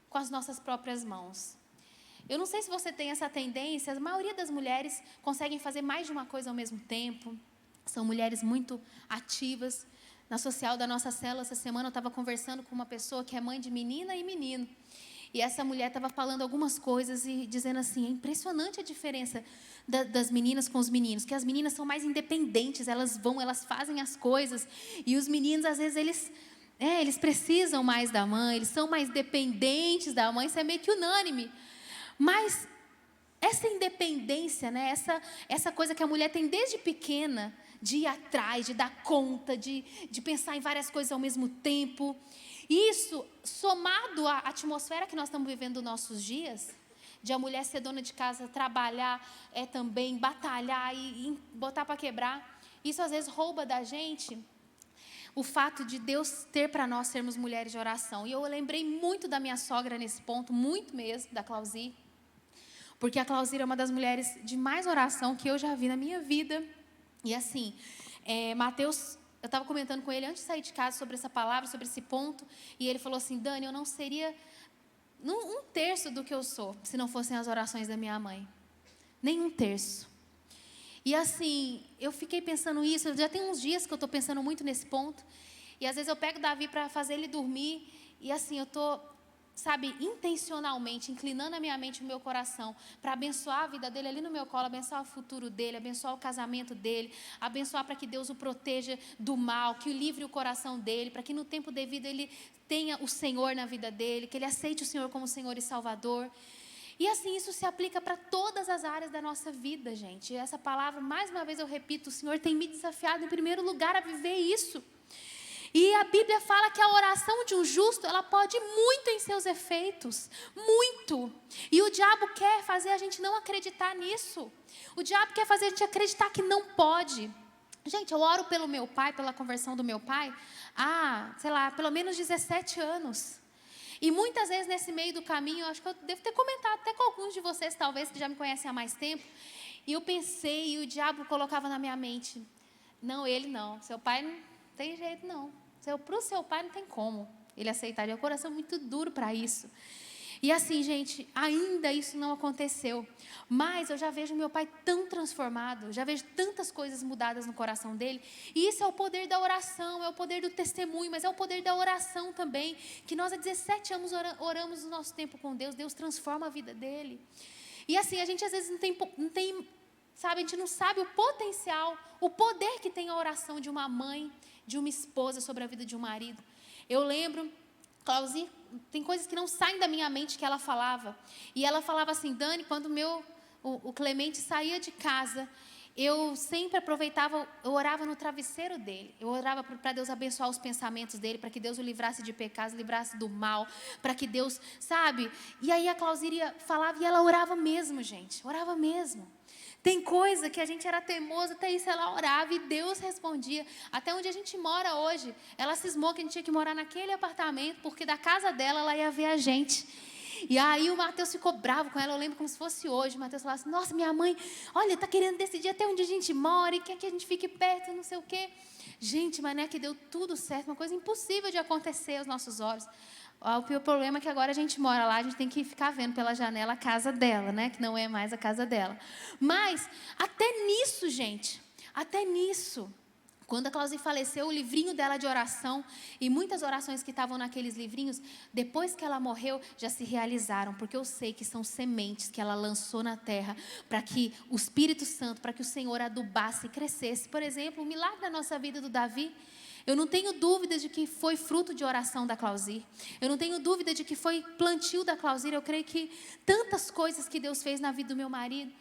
com as nossas próprias mãos. Eu não sei se você tem essa tendência, a maioria das mulheres conseguem fazer mais de uma coisa ao mesmo tempo. São mulheres muito ativas. Na social da nossa célula, essa semana eu estava conversando com uma pessoa que é mãe de menina e menino. E essa mulher estava falando algumas coisas e dizendo assim, é impressionante a diferença das meninas com os meninos, que as meninas são mais independentes, elas fazem as coisas, e os meninos, às vezes, eles precisam mais da mãe, eles são mais dependentes da mãe, isso é meio que unânime. Mas essa independência, né, essa coisa que a mulher tem desde pequena, de ir atrás, de dar conta, de pensar em várias coisas ao mesmo tempo, isso, somado à atmosfera que nós estamos vivendo nos nossos dias, de a mulher ser dona de casa, trabalhar, também batalhar e botar para quebrar, isso às vezes rouba da gente o fato de Deus ter para nós sermos mulheres de oração. E eu lembrei muito da minha sogra nesse ponto, muito mesmo, da Clauzi, porque a Clauzi é uma das mulheres de mais oração que eu já vi na minha vida. E assim, Mateus... Eu estava comentando com ele antes de sair de casa sobre essa palavra, sobre esse ponto, e ele falou assim, Dani, eu não seria um terço do que eu sou, se não fossem as orações da minha mãe. Nem um terço. E assim, eu fiquei pensando isso, já tem uns dias que eu estou pensando muito nesse ponto. E às vezes eu pego o Davi para fazer ele dormir. E assim, eu estou, sabe, intencionalmente inclinando a minha mente e o meu coração para abençoar a vida dele ali no meu colo, abençoar o futuro dele, abençoar o casamento dele, abençoar para que Deus o proteja do mal, que o livre o coração dele, para que no tempo devido ele tenha o Senhor na vida dele, que ele aceite o Senhor como Senhor e Salvador. E assim, isso se aplica para todas as áreas da nossa vida, gente. E essa palavra, mais uma vez eu repito, o Senhor tem me desafiado em primeiro lugar a viver isso. E a Bíblia fala que a oração de um justo, ela pode muito em seus efeitos, muito. E o diabo quer fazer a gente não acreditar nisso. O diabo quer fazer a gente acreditar que não pode. Gente, eu oro pelo meu pai, pela conversão do meu pai, há, sei lá, pelo menos 17 anos. E muitas vezes nesse meio do caminho, eu acho que eu devo ter comentado até com alguns de vocês, talvez, que já me conhecem há mais tempo. E eu pensei, e o diabo colocava na minha mente, não, ele não, seu pai não tem jeito não. Para o seu pai não tem como ele aceitar, ele é um coração muito duro para isso. E assim, gente, ainda isso não aconteceu. Mas eu já vejo meu pai tão transformado, já vejo tantas coisas mudadas no coração dele. E isso é o poder da oração, é o poder do testemunho, mas é o poder da oração também. Que nós há 17 anos oramos o nosso tempo com Deus, Deus transforma a vida dele. E assim, a gente às vezes não tem, sabe, a gente não sabe o potencial, o poder que tem a oração de uma mãe, de uma esposa sobre a vida de um marido. Eu lembro, Clauzi, tem coisas que não saem da minha mente que ela falava. E ela falava assim, Dani, quando o Clemente saía de casa, eu sempre aproveitava, eu orava no travesseiro dele. Eu orava para Deus abençoar os pensamentos dele, para que Deus o livrasse de pecados, livrasse do mal, para que Deus, sabe? E aí a Clauziria falava e ela orava mesmo, gente, orava mesmo. Tem coisa que a gente era teimoso, até isso ela orava e Deus respondia. Até onde a gente mora hoje, ela cismou que a gente tinha que morar naquele apartamento, porque da casa dela ela ia ver a gente. E aí o Mateus ficou bravo com ela, eu lembro como se fosse hoje. O Mateus falava assim, nossa, minha mãe, olha, está querendo decidir até onde a gente mora e quer que a gente fique perto, não sei o quê. Gente, mas não é que deu tudo certo, uma coisa impossível de acontecer aos nossos olhos. O problema é que agora a gente mora lá, a gente tem que ficar vendo pela janela a casa dela, né? Que não é mais a casa dela. Mas, até nisso, gente, até nisso, quando a Clauzi faleceu, o livrinho dela de oração e muitas orações que estavam naqueles livrinhos, depois que ela morreu, já se realizaram, porque eu sei que são sementes que ela lançou na terra para que o Espírito Santo, para que o Senhor adubasse e crescesse. Por exemplo, o milagre da nossa vida do Davi, eu não tenho dúvida de que foi fruto de oração da Clauzi. Eu não tenho dúvida de que foi plantio da Clauzi. Eu creio que tantas coisas que Deus fez na vida do meu marido,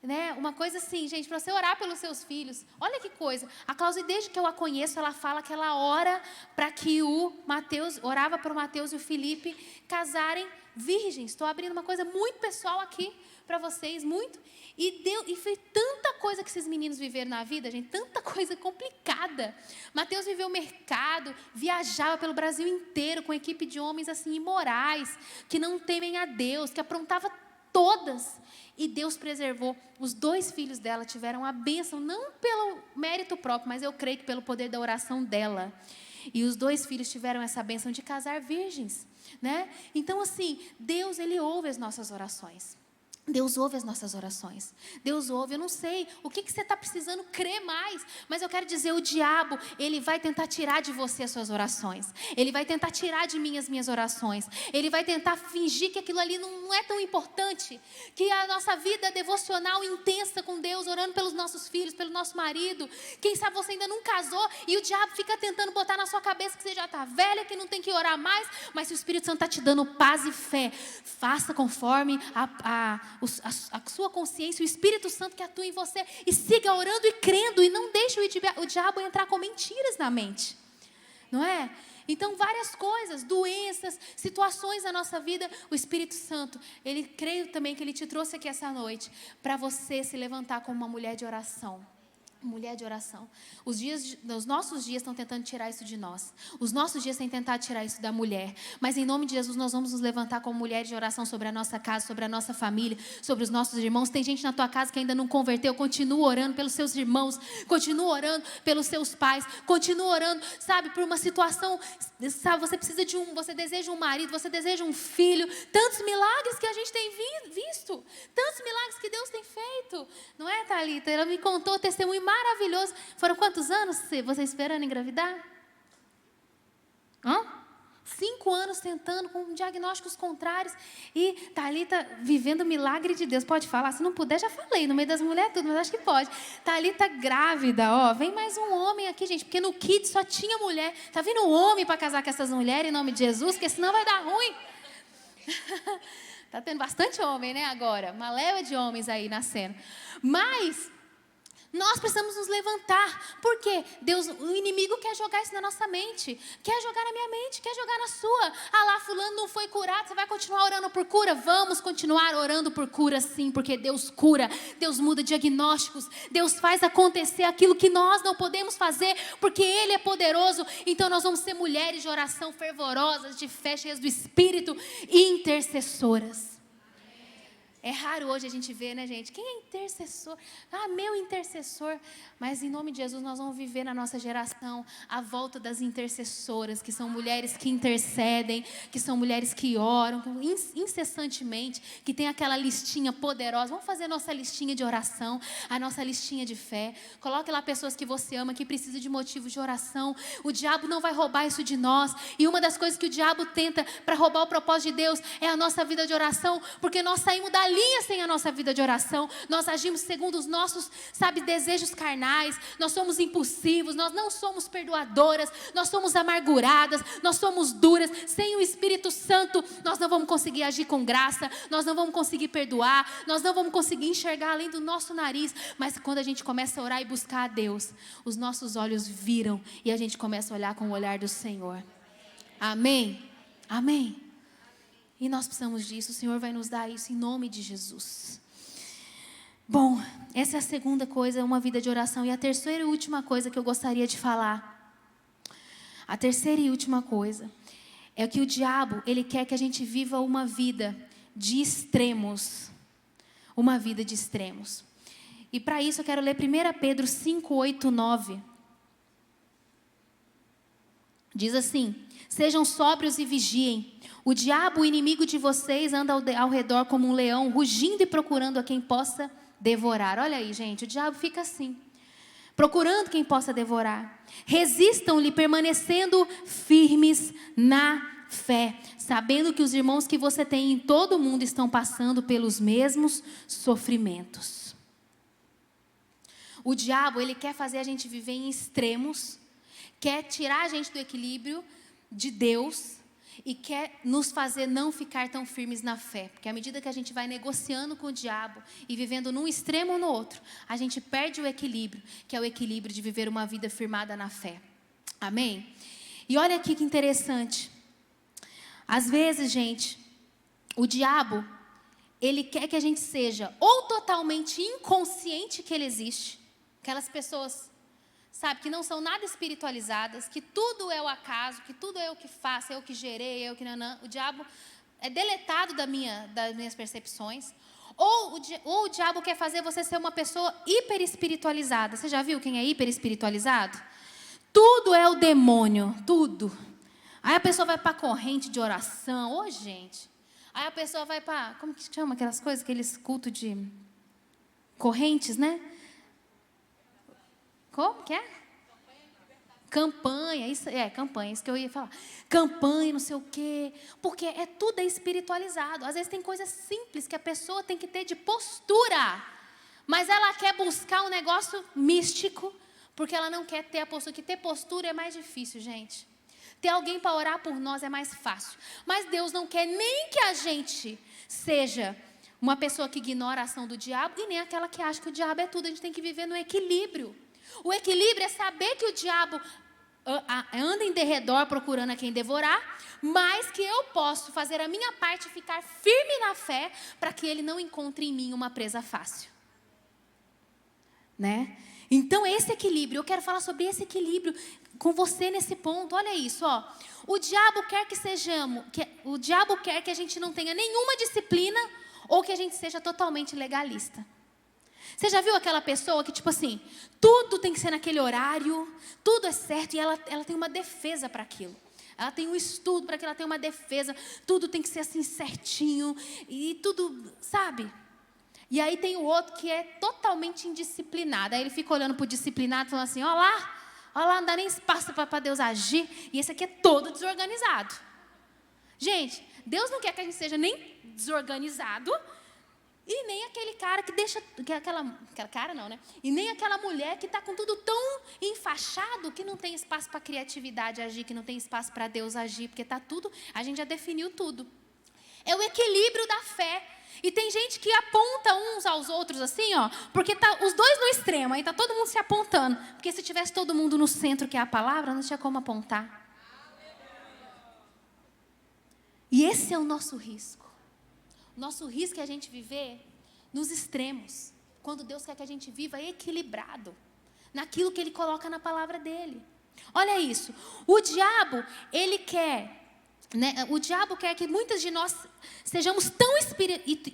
né? Uma coisa assim, gente, para você orar pelos seus filhos. Olha que coisa. A Clauzi, desde que eu a conheço, ela fala que ela ora para que o Mateus, orava para o Mateus e o Felipe casarem virgens. Estou abrindo uma coisa muito pessoal aqui para vocês, muito. E foi tanta coisa que esses meninos viveram na vida, gente, tanta coisa complicada. Mateus viveu o mercado, viajava pelo Brasil inteiro com equipe de homens assim imorais, que não temem a Deus, que aprontava todas. E Deus preservou. Os 2 filhos dela tiveram a bênção, não pelo mérito próprio, mas eu creio que pelo poder da oração dela. E os 2 filhos tiveram essa bênção de casar virgens, né? Então assim, Deus, Ele ouve as nossas orações. Deus ouve as nossas orações. Deus ouve, eu não sei o que você está precisando crer mais, mas eu quero dizer, o diabo, ele vai tentar tirar de você as suas orações. Ele vai tentar tirar de mim as minhas orações. Ele vai tentar fingir que aquilo ali não é tão importante, que a nossa vida devocional intensa com Deus, orando pelos nossos filhos, pelo nosso marido. Quem sabe você ainda não casou e o diabo fica tentando botar na sua cabeça que você já está velha, que não tem que orar mais, mas se o Espírito Santo está te dando paz e fé, faça conforme a sua consciência, o Espírito Santo que atua em você, e siga orando e crendo, e não deixe o diabo entrar com mentiras na mente, não é? Então várias coisas, doenças, situações na nossa vida, o Espírito Santo, ele, creio também que ele te trouxe aqui essa noite, para você se levantar como uma mulher de oração, Mulher de oração. Os nossos dias estão tentando tirar isso de nós. Os nossos dias têm tentado tirar isso da mulher. Mas em nome de Jesus nós vamos nos levantar como mulheres de oração sobre a nossa casa, sobre a nossa família, sobre os nossos irmãos. Tem gente na tua casa que ainda não converteu. Continua orando pelos seus irmãos. Continua orando pelos seus pais. Continua orando, sabe, por uma situação. Sabe, você precisa você deseja um marido, você deseja um filho. Tantos milagres que a gente tem visto. Tantos milagres que Deus tem feito. Não é, Thalita? Ela me contou o testemunho maravilhoso. Foram quantos anos você esperando engravidar? 5 anos tentando, com diagnósticos contrários. E Thalita vivendo o milagre de Deus. Pode falar? Se não puder, já falei. No meio das mulheres tudo, mas acho que pode. Thalita grávida, ó. Vem mais um homem aqui, gente. Porque no Kids só tinha mulher. Tá vindo um homem para casar com essas mulheres em nome de Jesus, porque senão vai dar ruim. Tá tendo bastante homem, né, agora. Uma leva de homens aí nascendo. Mas nós precisamos nos levantar. Por quê? O inimigo quer jogar isso na nossa mente. Quer jogar na minha mente, quer jogar na sua. Lá, fulano não foi curado, você vai continuar orando por cura? Vamos continuar orando por cura, sim, porque Deus cura. Deus muda diagnósticos. Deus faz acontecer aquilo que nós não podemos fazer, porque Ele é poderoso. Então nós vamos ser mulheres de oração fervorosas, de fé, cheias do Espírito e intercessoras. É raro hoje a gente ver, né, gente? Quem é intercessor? Meu intercessor. Mas em nome de Jesus nós vamos viver na nossa geração a volta das intercessoras, que são mulheres que intercedem, que são mulheres que oram incessantemente, que tem aquela listinha poderosa. Vamos fazer a nossa listinha de oração, a nossa listinha de fé. Coloque lá pessoas que você ama, que precisam de motivos de oração. O diabo não vai roubar isso de nós. E uma das coisas que o diabo tenta para roubar o propósito de Deus é a nossa vida de oração, porque nós saímos da linha sem a nossa vida de oração. Nós agimos segundo os nossos, desejos carnais. Nós somos impulsivos, nós não somos perdoadoras, nós somos amarguradas, nós somos duras. Sem o Espírito Santo, nós não vamos conseguir agir com graça, nós não vamos conseguir perdoar, nós não vamos conseguir enxergar além do nosso nariz. Mas quando a gente começa a orar e buscar a Deus, os nossos olhos viram e a gente começa a olhar com o olhar do Senhor. Amém? Amém? E nós precisamos disso, o Senhor vai nos dar isso em nome de Jesus. Bom, essa é a segunda coisa, uma vida de oração. E a terceira e última coisa que eu gostaria de falar. A terceira e última coisa é que o diabo, ele quer que a gente viva uma vida de extremos. Uma vida de extremos. E para isso eu quero ler 1 Pedro 5, 8, 9. Diz assim: sejam sóbrios e vigiem. O diabo, o inimigo de vocês, anda ao redor como um leão, rugindo e procurando a quem possa devorar. Olha aí, gente, o diabo fica assim, procurando quem possa devorar. Resistam-lhe, permanecendo firmes na fé, sabendo que os irmãos que você tem em todo o mundo estão passando pelos mesmos sofrimentos. O diabo, ele quer fazer a gente viver em extremos, quer tirar a gente do equilíbrio de Deus e quer nos fazer não ficar tão firmes na fé. Porque à medida que a gente vai negociando com o diabo e vivendo num extremo ou no outro, a gente perde o equilíbrio, que é o equilíbrio de viver uma vida firmada na fé. Amém? E olha aqui que interessante. Às vezes, gente, o diabo, ele quer que a gente seja ou totalmente inconsciente que ele existe. Aquelas pessoas, que não são nada espiritualizadas, que tudo é o acaso, que tudo é eu que faço, eu que gerei, eu que não. O diabo é deletado das minhas percepções. Ou o diabo quer fazer você ser uma pessoa hiper espiritualizada. Você já viu quem é hiper espiritualizado? Tudo é o demônio, tudo. Aí a pessoa vai para a corrente de oração. Gente. Aí a pessoa vai para, como que chama aquelas coisas, aqueles cultos de correntes, né? Como que é? Campanha, campanha, isso que eu ia falar. Campanha, não sei o quê. Porque tudo é espiritualizado. Às vezes tem coisas simples que a pessoa tem que ter de postura. Mas ela quer buscar um negócio místico, porque ela não quer ter a postura. Que ter postura é mais difícil, gente. Ter alguém para orar por nós é mais fácil. Mas Deus não quer nem que a gente seja uma pessoa que ignora a ação do diabo e nem aquela que acha que o diabo é tudo. A gente tem que viver no equilíbrio. O equilíbrio é saber que o diabo anda em derredor procurando a quem devorar, mas que eu posso fazer a minha parte e ficar firme na fé para que ele não encontre em mim uma presa fácil. Né? Então, esse equilíbrio, eu quero falar sobre esse equilíbrio com você nesse ponto. Olha isso, ó. O diabo quer que a gente não tenha nenhuma disciplina ou que a gente seja totalmente legalista. Você já viu aquela pessoa que, tipo assim, tudo tem que ser naquele horário, tudo é certo, e ela tem uma defesa para aquilo. Ela tem um estudo para aquilo, ela tem uma defesa, tudo tem que ser assim certinho, e tudo, sabe? E aí tem o outro que é totalmente indisciplinado. Aí ele fica olhando para o disciplinado, falando assim, ó lá, não dá nem espaço para Deus agir. E esse aqui é todo desorganizado. Gente, Deus não quer que a gente seja nem desorganizado, e nem aquele cara que deixa, aquela cara não, né? E nem aquela mulher que está com tudo tão enfaixado que não tem espaço para a criatividade agir, que não tem espaço para Deus agir, porque está tudo, a gente já definiu tudo. É o equilíbrio da fé. E tem gente que aponta uns aos outros assim, ó, porque tá os dois no extremo, aí tá todo mundo se apontando. Porque se tivesse todo mundo no centro, que é a palavra, não tinha como apontar. E esse é o nosso risco. Nosso risco é a gente viver nos extremos, quando Deus quer que a gente viva equilibrado, naquilo que Ele coloca na palavra dEle. Olha isso, o diabo, ele quer... O diabo quer que muitas de nós sejamos tão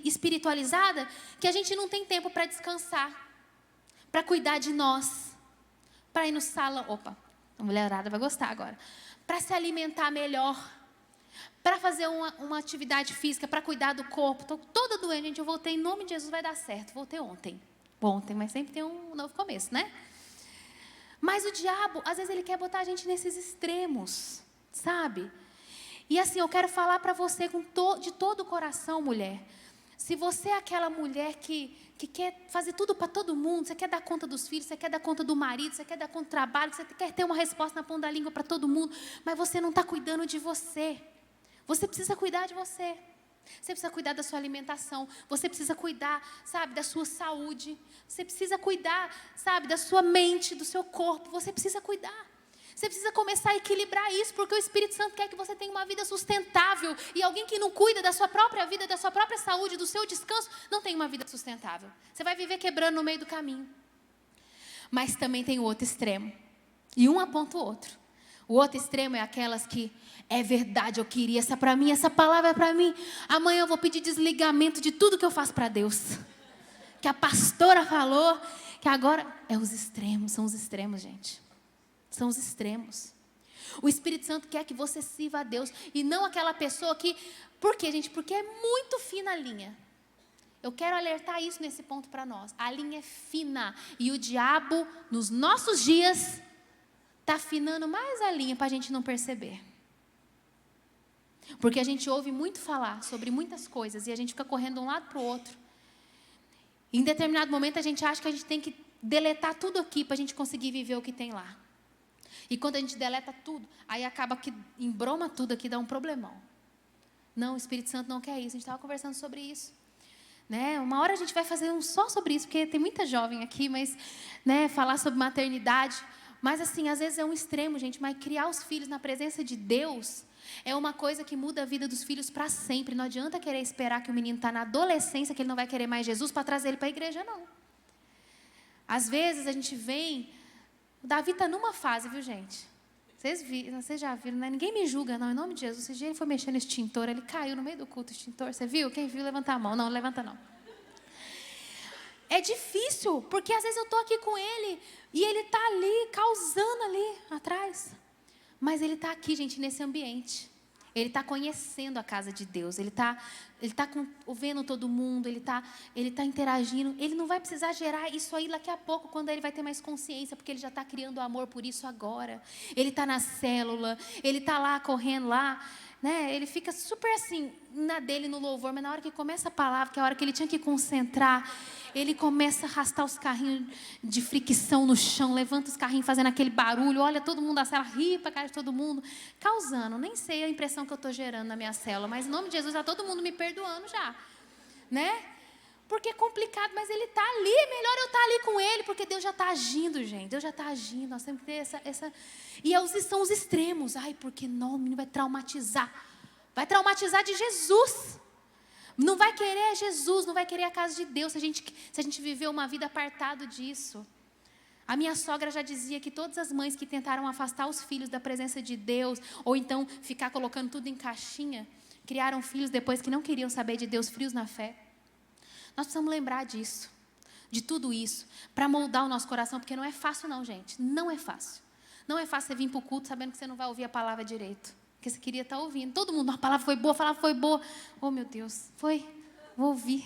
espiritualizadas que a gente não tem tempo para descansar, para cuidar de nós, para ir no salão, a mulherada vai gostar agora, para se alimentar melhor, para fazer uma atividade física, para cuidar do corpo. Estou toda doente, gente, eu voltei, em nome de Jesus vai dar certo, voltei ontem, mas sempre tem um novo começo, né? Mas o diabo, às vezes ele quer botar a gente nesses extremos, sabe? E assim, eu quero falar para você de todo o coração, mulher. Se você é aquela mulher que quer fazer tudo para todo mundo, você quer dar conta dos filhos, você quer dar conta do marido, você quer dar conta do trabalho, você quer ter uma resposta na ponta da língua para todo mundo, mas você não está cuidando de você. Você precisa cuidar de você. Você precisa cuidar da sua alimentação. Você precisa cuidar, sabe, da sua saúde. Você precisa cuidar, sabe, da sua mente, do seu corpo. Você precisa cuidar. Você precisa começar a equilibrar isso, porque o Espírito Santo quer que você tenha uma vida sustentável. E alguém que não cuida da sua própria vida, da sua própria saúde, do seu descanso, não tem uma vida sustentável. Você vai viver quebrando no meio do caminho. Mas também tem o outro extremo. E um aponta o outro. O outro extremo é aquelas que, é verdade, eu queria essa para mim, essa palavra é para mim. Amanhã eu vou pedir desligamento de tudo que eu faço para Deus. Que a pastora falou, que agora... são os extremos, gente. São os extremos. O Espírito Santo quer que você sirva a Deus. E não aquela pessoa que... Por quê, gente? Porque é muito fina a linha. Eu quero alertar isso nesse ponto para nós. A linha é fina. E o diabo, nos nossos dias, está afinando mais a linha para a gente não perceber. Porque a gente ouve muito falar sobre muitas coisas e a gente fica correndo de um lado para o outro. Em determinado momento a gente acha que a gente tem que deletar tudo aqui para a gente conseguir viver o que tem lá. E quando a gente deleta tudo, aí acaba que embroma tudo aqui, dá um problemão. Não, o Espírito Santo não quer isso. A gente estava conversando sobre isso. Né? Uma hora a gente vai fazer só sobre isso, porque tem muita jovem aqui, mas falar sobre maternidade. Mas assim, às vezes é um extremo, gente. Mas criar os filhos na presença de Deus é uma coisa que muda a vida dos filhos para sempre. Não adianta querer esperar que o menino está na adolescência, que ele não vai querer mais Jesus, para trazer ele para a igreja, não. Às vezes a gente vem... O Davi está numa fase, viu, gente? Vocês já viram, né? Ninguém me julga, não, em nome de Jesus. Esse dia ele foi mexendo no extintor, ele caiu no meio do culto, extintor. Você viu? Quem viu, levanta a mão. Não, levanta não. É difícil, porque às vezes eu estou aqui com ele e ele está ali, causando ali atrás. Mas ele está aqui, gente, nesse ambiente. Ele está conhecendo a casa de Deus. Ele está vendo todo mundo. Ele tá interagindo. Ele não vai precisar gerar isso aí daqui a pouco, quando ele vai ter mais consciência, porque ele já está criando amor por isso agora. Ele está na célula. Ele está lá, correndo lá. Né? Ele fica super assim, na dele, no louvor. Mas na hora que começa a palavra, que é a hora que ele tinha que concentrar, ele começa a arrastar os carrinhos de fricção no chão, levanta os carrinhos fazendo aquele barulho, olha todo mundo da célula, ri para cara de todo mundo, causando, nem sei a impressão que eu estou gerando na minha célula, mas em nome de Jesus, já todo mundo me perdoando já, né? Porque é complicado, mas ele está ali, é melhor eu estar ali com ele, porque Deus já está agindo, gente, Deus já está agindo, nós temos que ter essa... E são os extremos, porque não, o menino vai traumatizar de Jesus. Não vai querer Jesus, não vai querer a casa de Deus, se a gente viver uma vida apartado disso. A minha sogra já dizia que todas as mães que tentaram afastar os filhos da presença de Deus, ou então ficar colocando tudo em caixinha, criaram filhos depois que não queriam saber de Deus, frios na fé. Nós precisamos lembrar disso, de tudo isso, para moldar o nosso coração, porque não é fácil não, gente, não é fácil. Não é fácil você vir para o culto sabendo que você não vai ouvir a palavra direito, porque você queria estar ouvindo. Todo mundo, a palavra foi boa, a palavra foi boa. Oh, meu Deus, foi, vou ouvir.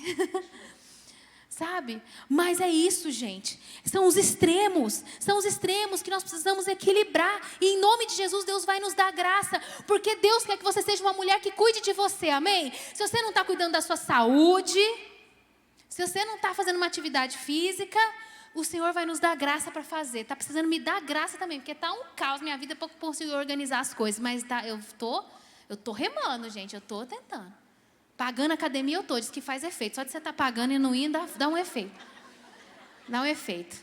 Sabe? Mas é isso, gente. São os extremos que nós precisamos equilibrar. E em nome de Jesus, Deus vai nos dar graça. Porque Deus quer que você seja uma mulher que cuide de você, amém? Se você não está cuidando da sua saúde, se você não está fazendo uma atividade física, o Senhor vai nos dar graça para fazer. Está precisando me dar graça também, porque está um caos minha vida para conseguir organizar as coisas. Mas eu tô remando, gente, eu estou tentando. Pagando academia eu estou, diz que faz efeito. Só de você estar pagando e não indo, dá um efeito. Dá um efeito,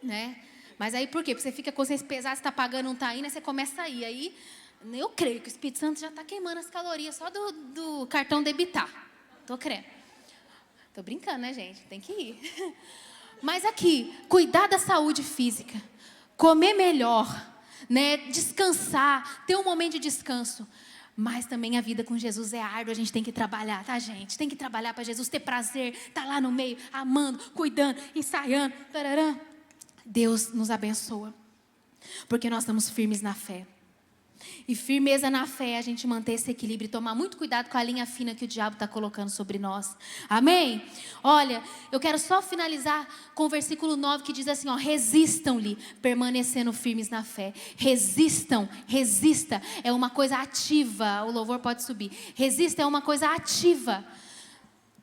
né? Mas aí por quê? Porque você fica com consciência pesada, você está pagando, não está indo, aí você começa a ir. Aí eu creio que o Espírito Santo já está queimando as calorias só do cartão debitar. Estou crendo. Estou brincando, né, gente? Tem que ir. Mas aqui, cuidar da saúde física, comer melhor, né? Descansar, ter um momento de descanso. Mas também a vida com Jesus é árdua, a gente tem que trabalhar, tá, gente? Tem que trabalhar para Jesus ter prazer, tá lá no meio, amando, cuidando, ensaiando. Tarará. Deus nos abençoa, porque nós estamos firmes na fé. E firmeza na fé é a gente manter esse equilíbrio e tomar muito cuidado com a linha fina que o diabo está colocando sobre nós. Amém? Olha, eu quero só finalizar com o versículo 9 que diz assim, ó, resistam-lhe, permanecendo firmes na fé. Resistam, resista, é uma coisa ativa, o louvor pode subir. Resista é uma coisa ativa.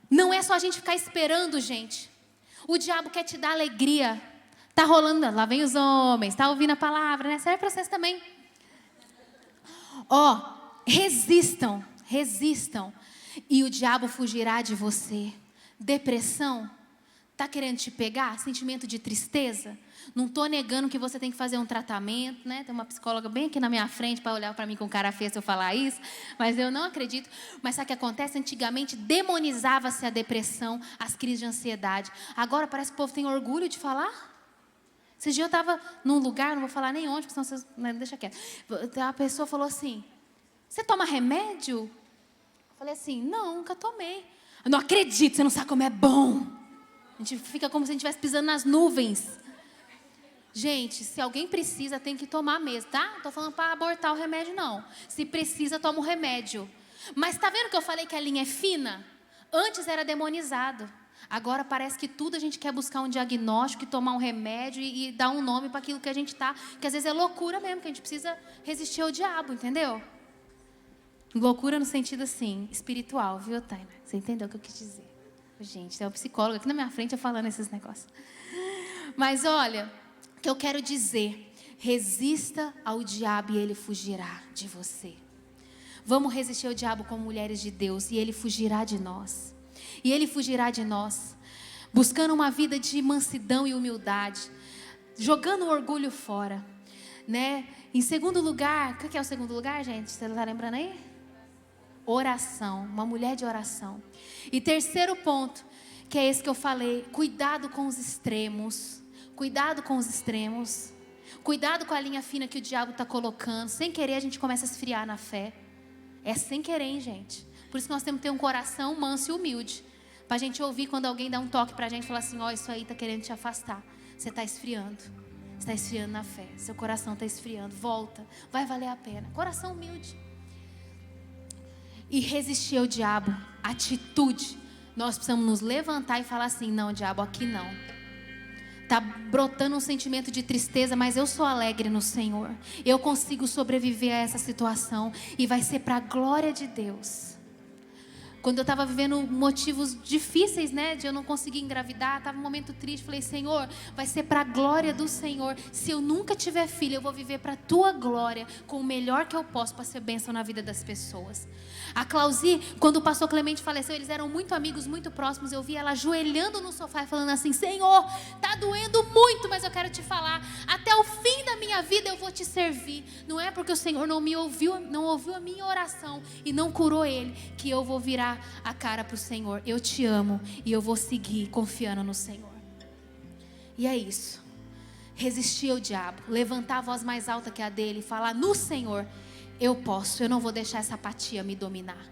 Não é só a gente ficar esperando, gente. O diabo quer te dar alegria. Tá rolando, lá vem os homens, tá ouvindo a palavra, né? Serve para vocês também. Resistam, e o diabo fugirá de você. Depressão, está querendo te pegar? Sentimento de tristeza? Não estou negando que você tem que fazer um tratamento, né? Tem uma psicóloga bem aqui na minha frente para olhar para mim com cara feia se eu falar isso, mas eu não acredito. Mas sabe o que acontece? Antigamente demonizava-se a depressão, as crises de ansiedade. Agora parece que o povo tem orgulho de falar. Esse dia eu estava num lugar, não vou falar nem onde, porque senão vocês... Deixa quieto. A pessoa falou assim, você toma remédio? Eu falei assim, não, nunca tomei. Eu não acredito, você não sabe como é bom. A gente fica como se a gente estivesse pisando nas nuvens. Gente, se alguém precisa, tem que tomar mesmo, tá? Não estou falando para abortar o remédio, não. Se precisa, toma o remédio. Mas está vendo que eu falei que a linha é fina? Antes era demonizado. Agora parece que tudo a gente quer buscar um diagnóstico e tomar um remédio e dar um nome para aquilo que a gente está. Que às vezes é loucura mesmo, que a gente precisa resistir ao diabo, entendeu? Loucura no sentido assim, espiritual, viu, Taina? Você entendeu o que eu quis dizer? Gente, tem um psicólogo aqui na minha frente falando esses negócios. Mas olha, o que eu quero dizer, resista ao diabo e ele fugirá de você. Vamos resistir ao diabo como mulheres de Deus e ele fugirá de nós. E ele fugirá de nós, buscando uma vida de mansidão e humildade, jogando o orgulho fora, né? Em segundo lugar, o que é o segundo lugar, gente? Você está lembrando aí? Oração, uma mulher de oração. E terceiro ponto, que é esse que eu falei, cuidado com os extremos, cuidado com os extremos, cuidado com a linha fina que o diabo está colocando. Sem querer a gente começa a esfriar na fé, é sem querer, hein, gente? Por isso que nós temos que ter um coração manso e humilde. Para a gente ouvir quando alguém dá um toque para a gente e falar assim, isso aí está querendo te afastar. Você está esfriando. Você está esfriando na fé. Seu coração está esfriando. Volta. Vai valer a pena. Coração humilde. E resistir ao diabo. Atitude. Nós precisamos nos levantar e falar assim, não, diabo, aqui não. Está brotando um sentimento de tristeza, mas eu sou alegre no Senhor. Eu consigo sobreviver a essa situação. E vai ser para a glória de Deus. Quando eu estava vivendo motivos difíceis, né, de eu não conseguir engravidar, estava um momento triste, falei, Senhor, vai ser para a glória do Senhor. Se eu nunca tiver filho, eu vou viver para a Tua glória, com o melhor que eu posso, para ser bênção na vida das pessoas. A Clauzi, quando o pastor Clemente faleceu, eles eram muito amigos, muito próximos, eu vi ela ajoelhando no sofá e falando assim, Senhor, está doendo muito, mas eu quero te falar, até o fim da minha vida eu vou te servir. Não é porque o Senhor não me ouviu, não ouviu a minha oração e não curou ele, que eu vou virar a cara para o Senhor. Eu te amo e eu vou seguir confiando no Senhor. E é isso. resistir ao diabo, levantar a voz mais alta que a dele e falar: no Senhor eu posso, eu não vou deixar essa apatia me dominar.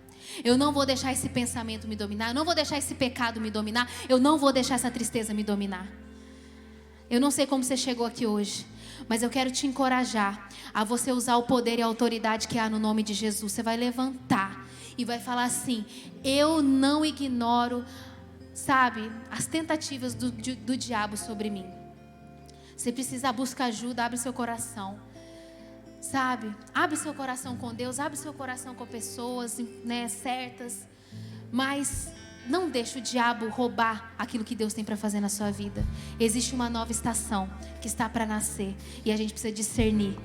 Eu não vou deixar esse pensamento me dominar, eu não vou deixar esse pecado me dominar, eu não vou deixar essa tristeza me dominar. Eu não sei como você chegou aqui hoje, mas eu quero te encorajar a você usar o poder e a autoridade que há no nome de Jesus. Você vai levantar e vai falar assim: eu não ignoro, sabe, as tentativas do diabo sobre mim. Você precisa buscar ajuda, abre seu coração. Sabe, abre seu coração com Deus, abre seu coração com pessoas, né, certas. Mas não deixe o diabo roubar aquilo que Deus tem para fazer na sua vida. Existe uma nova estação que está para nascer. E a gente precisa discernir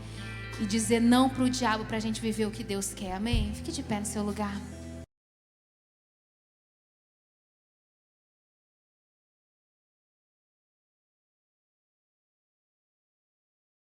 e dizer não para o diabo, para a gente viver o que Deus quer, amém? Fique de pé no seu lugar.